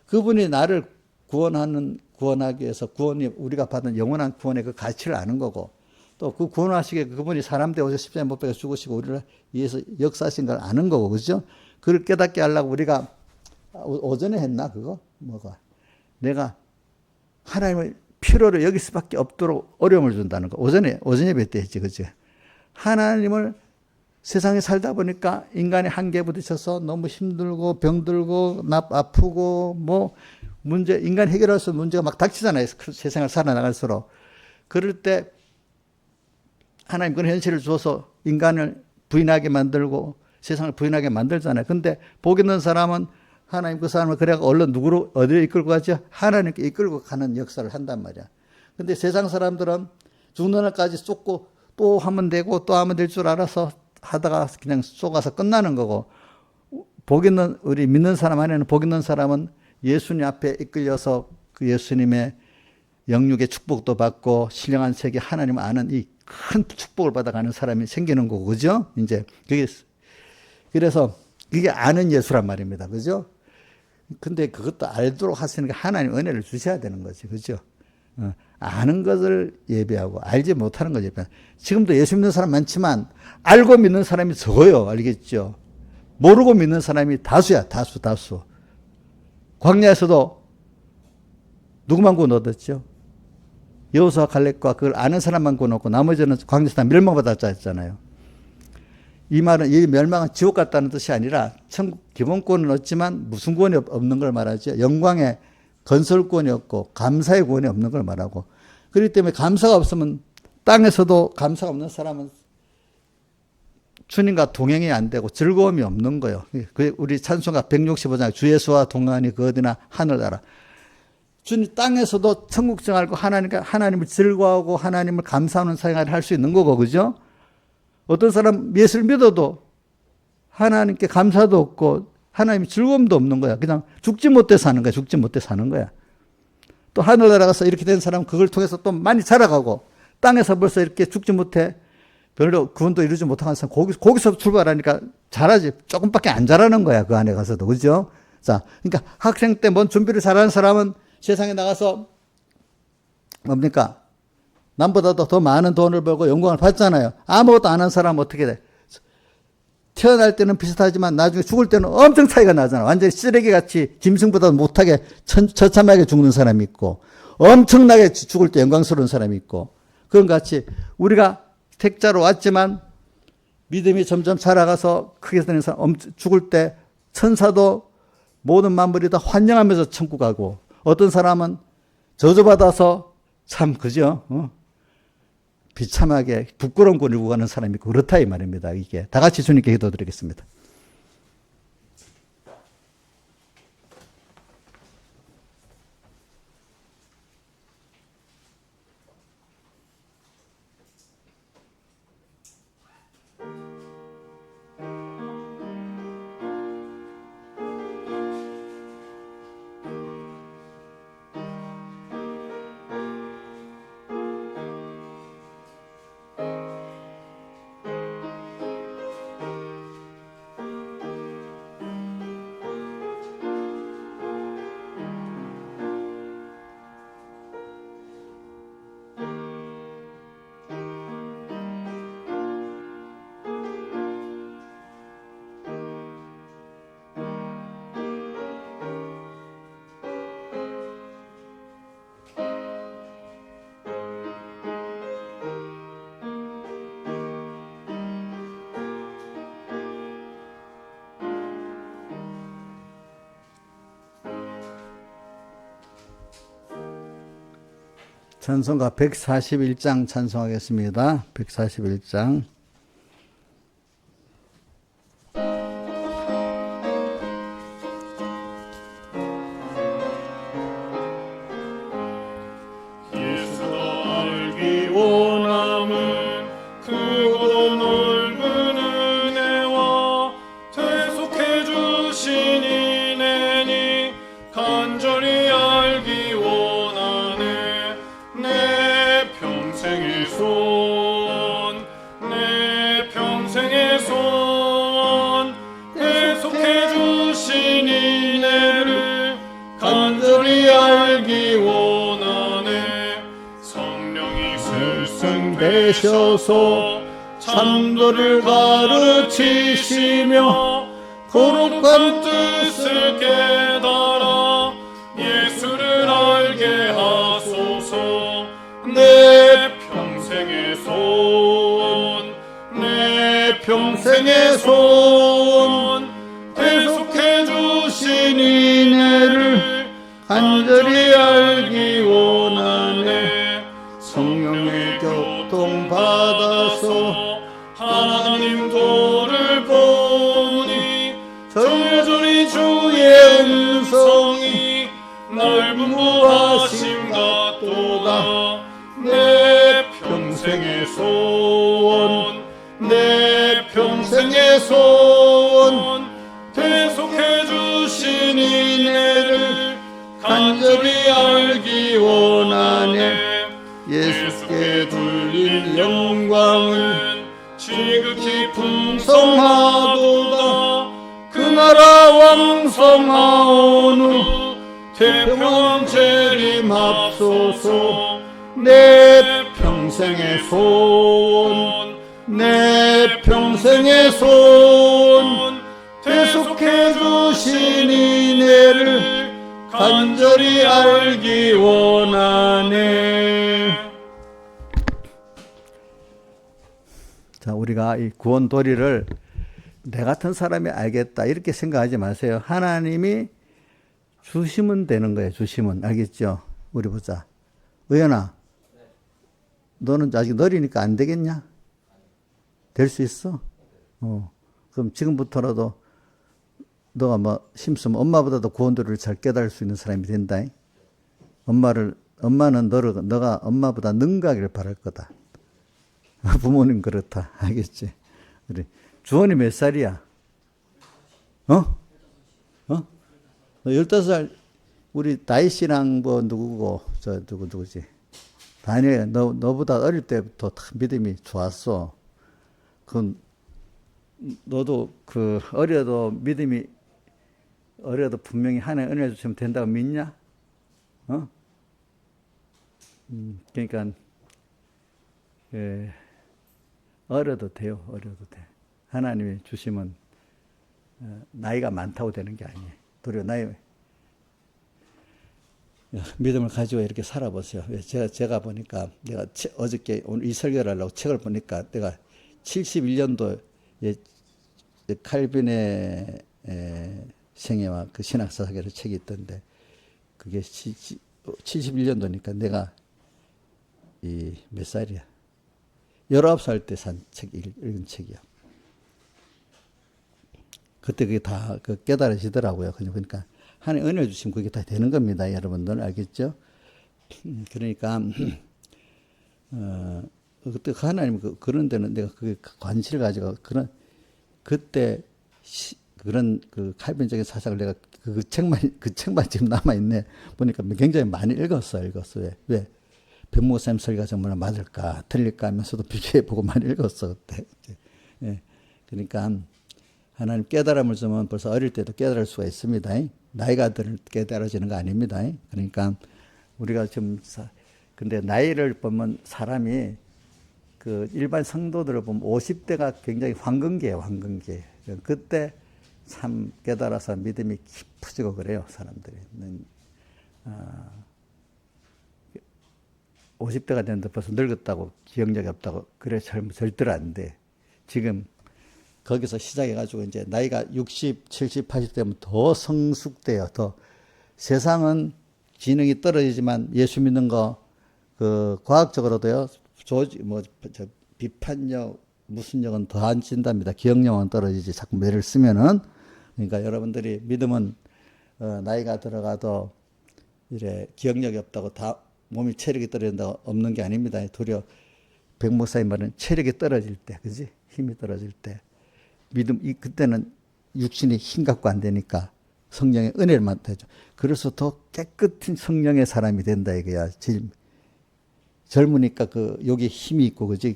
그분이 나를 구원하기 위해서 구원이 우리가 받은 영원한 구원의 그 가치를 아는 거고, 또 그 구원하시기에 그분이 사람 되어서 십자가에 못 박혀 죽으시고 우리를 위해서 역사하신 걸 아는 거고, 그죠? 그걸 깨닫게 하려고 우리가 오전에 했나 그거? 뭐가? 내가 하나님을 필요로 여길 수밖에 없도록 어려움을 준다는 거. 오전 예배 때 했지, 그죠? 하나님을 세상에 살다 보니까 인간의 한계에 부딪혀서 너무 힘들고 병들고 아프고 뭐 문제, 인간 해결할 수 없는 문제가 막 닥치잖아요. 세상을 살아나갈수록. 그럴 때 하나님 그런 현실을 주어서 인간을 부인하게 만들고 세상을 부인하게 만들잖아요. 근데 복 있는 사람은 하나님 그 사람을 그래가 얼른 누구로 어디로 이끌고 가죠? 하나님께 이끌고 가는 역사를 한단 말이야. 근데 세상 사람들은 죽는 날까지 쏟고 또 하면 되고 또 하면 될 줄 알아서 하다가 그냥 쏘가서 끝나는 거고, 복 있는 우리 믿는 사람 안에는 복 있는 사람은 예수님 앞에 이끌려서 그 예수님의 영육의 축복도 받고 신령한 세계 하나님 아는 이 큰 축복을 받아가는 사람이 생기는 거고, 그죠? 이제 그게 그래서 이게 아는 예수란 말입니다, 그죠? 근데 그것도 알도록 하시는 게 하나님 은혜를 주셔야 되는 거지, 그죠? 아는 것을 예배하고 알지 못하는 걸 예배하고. 지금도 예수 믿는 사람 많지만 알고 믿는 사람이 적어요, 알겠죠? 모르고 믿는 사람이 다수야, 다수. 광야에서도 누구만 구원 얻었죠? 여호수아 갈렙과 그걸 아는 사람만 구원 얻고 나머지는 광야에서 다 멸망받았자 했잖아요. 이 말은 이 멸망은 지옥 같다는 뜻이 아니라 천국 기본권은 얻지만 무슨 구원이 없는 걸 말하죠. 영광의 건설권이 없고 감사의 구원이 없는 걸 말하고, 그렇기 때문에 감사가 없으면 땅에서도 감사가 없는 사람은 주님과 동행이 안 되고 즐거움이 없는 거예요. 우리 찬송가 165장 주 예수와 동행하니 그 어디나 하늘 나라. 주님 땅에서도 천국 정알고 하나님을 즐거워하고 하나님을 감사하는 생활을 할 수 있는 거고, 그죠? 어떤 사람 예수를 믿어도 하나님께 감사도 없고 하나님이 즐거움도 없는 거야. 그냥 죽지 못해 사는 거야. 또 하늘나라 가서 이렇게 된 사람은 그걸 통해서 또 많이 자라가고, 땅에서 벌써 이렇게 죽지 못해 별로 구원도 이루지 못한 사람 거기서 출발하니까 잘하지. 조금밖에 안 잘하는 거야, 그 안에 가서도, 그죠? 자, 그러니까 학생 때 뭔 준비를 잘하는 사람은 세상에 나가서 뭡니까? 남보다도 더 많은 돈을 벌고 영광을 받잖아요. 아무것도 안 한 사람은 어떻게 돼? 태어날 때는 비슷하지만 나중에 죽을 때는 엄청 차이가 나잖아. 완전히 쓰레기같이 짐승보다 못하게 처참하게 죽는 사람이 있고, 엄청나게 죽을 때 영광스러운 사람이 있고, 그런 것 같이 우리가 택자로 왔지만 믿음이 점점 자라가서 크게 되는 사람, 죽을 때 천사도 모든 만물이 다 환영하면서 천국 가고, 어떤 사람은 저주받아서 참, 그죠? 비참하게 부끄러운 꼴을 구하는 사람이 있고, 그렇다 이 말입니다. 이게 다 같이 주님께 기도드리겠습니다. 찬송가 141장 찬송하겠습니다. 141장. 예수가 알기 원함은 크고 넓은 은혜와 대속해 주신 이내니 간절히 알기 원하네. 내 평생의 소원, 내 평생의 간절히 알기 원하네. 성령이 되셔서 참도를 가르치시며 거룩한 뜻을 깨달아 예수를 알게 하소서. 내 평생의 소원, 내 평생의 소원, 대속해 주신 이내를 간절히 알기 원하네. 성령의 교통 받아서 하나님 도를 보니 절절히 주의 음성이 날 분부하심 같도다. 내 평생의 소원, 내 평생의 소원, 대속해 주신 이내를 간절히 알기 원하네. 예수께 돌린 영광을 지극히 풍성하도다. 그 나라 왕성하오누 태평왕 재림합소서. 내 평생의 소원, 내 평생의 소원, 대속해 주신 이내를 간절히 알기 원하네. 자, 우리가 이 구원 도리를 내 같은 사람이 알겠다 이렇게 생각하지 마세요. 하나님이 주시면 되는 거예요. 주시면. 알겠죠? 우리 보자. 의연아, 너는 아직 어리니까 안 되겠냐? 될 수 있어? 그럼 지금부터라도 너가 뭐 심으면 엄마보다도 구원 도리를 잘 깨달을 수 있는 사람이 된다. 엄마는 너가 엄마보다 능가하기를 바랄 거다. 부모님 그렇다. 알겠지? 우리 주원이 몇 살이야? 너 15살, 우리 다희 씨랑 뭐 누구고, 누구지? 다니엘, 너보다 어릴 때부터 믿음이 좋았어. 너도 어려도 분명히 하나님 은혜 주시면 된다고 믿냐? 그러니까, 어려도 돼요. 어려도 돼. 하나님이 주시면 나이가 많다고 되는 게 아니에요. 도리어 믿음을 가지고 이렇게 살아보세요. 제가 보니까 내가 어저께 오늘 이 설교를 하려고 책을 보니까 내가 71년도에 칼빈의 생애와 그 신학사사기를 책이 있던데 그게 71년도니까 내가 몇 살이야? 19살 때 산 책, 읽은 책이야. 그때 그게 다 깨달아지더라고요. 그러니까 하나님 은혜 주시면 그게 다 되는 겁니다. 여러분들 알겠죠? 그러니까 그때 하나님 그런 데는 내가 그 관심을 가지고 그때 그런 그 칼빈적인 사상을 내가 그 책만 지금 남아 있네. 보니까 굉장히 많이 읽었어. 왜? 변모쌤 설교가 정말 맞을까 틀릴까 하면서도 비교해보고 많이 읽었어 그때. 예. 그러니까 하나님 깨달음을 주면 벌써 어릴 때도 깨달을 수가 있습니다. 나이가 들 깨달아지는 거 아닙니다. 그러니까 우리가 좀 근데 나이를 보면 사람이 그 일반 성도들을 보면 50대가 굉장히 황금기예요. 황금기. 그때 참 깨달아서 믿음이 깊어지고 그래요. 사람들이. 50대가 됐는데 벌써 늙었다고 기억력이 없다고 그래 절대로 안 돼. 지금 거기서 시작해가지고 이제 나이가 60, 70, 80 되면 더 성숙돼요. 더 세상은 지능이 떨어지지만 예수 믿는 거 그 과학적으로도요. 비판력 무슨 역은 더 안 진답니다. 기억력은 떨어지지. 자꾸 매를 쓰면은. 그러니까 여러분들이 믿음은 나이가 들어가도 이래 기억력이 없다고 다 몸이 체력이 떨어진다고 없는 게 아닙니다. 도리어 백 목사님 말은 체력이 떨어질 때, 그지? 힘이 떨어질 때 믿음 그때는 육신이 힘 갖고 안 되니까 성령의 은혜를 만나죠. 그래서 더 깨끗한 성령의 사람이 된다 이거야. 젊으니까 여기 힘이 있고 그지?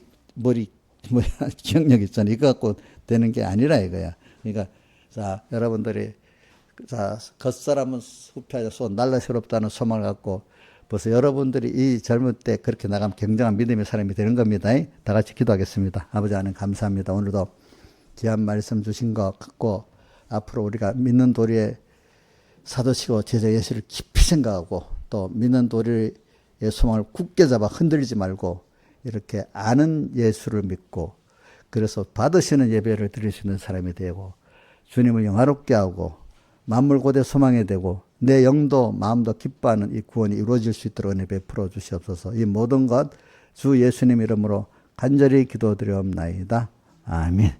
기억력 있잖아. 이거 갖고 되는 게 아니라 이거야. 그러니까 자 여러분들이 자, 겉사람은 숲이 손 날라 새롭다는 소망을 갖고 벌써 여러분들이 이 젊을 때 그렇게 나가면 굉장한 믿음의 사람이 되는 겁니다. 다 같이 기도하겠습니다. 아버지 하나님 감사합니다. 오늘도 귀한 말씀 주신 것 같고 앞으로 우리가 믿는 도리에 사도시고 제자 예수를 깊이 생각하고 또 믿는 도리의 소망을 굳게 잡아 흔들리지 말고 이렇게 아는 예수를 믿고 그래서 받으시는 예배를 드릴 수 있는 사람이 되고 주님을 영화롭게 하고 만물 고대 소망이 되고 내 영도 마음도 기뻐하는 이 구원이 이루어질 수 있도록 은혜 베풀어 주시옵소서. 이 모든 것 주 예수님 이름으로 간절히 기도드리옵나이다. 아멘.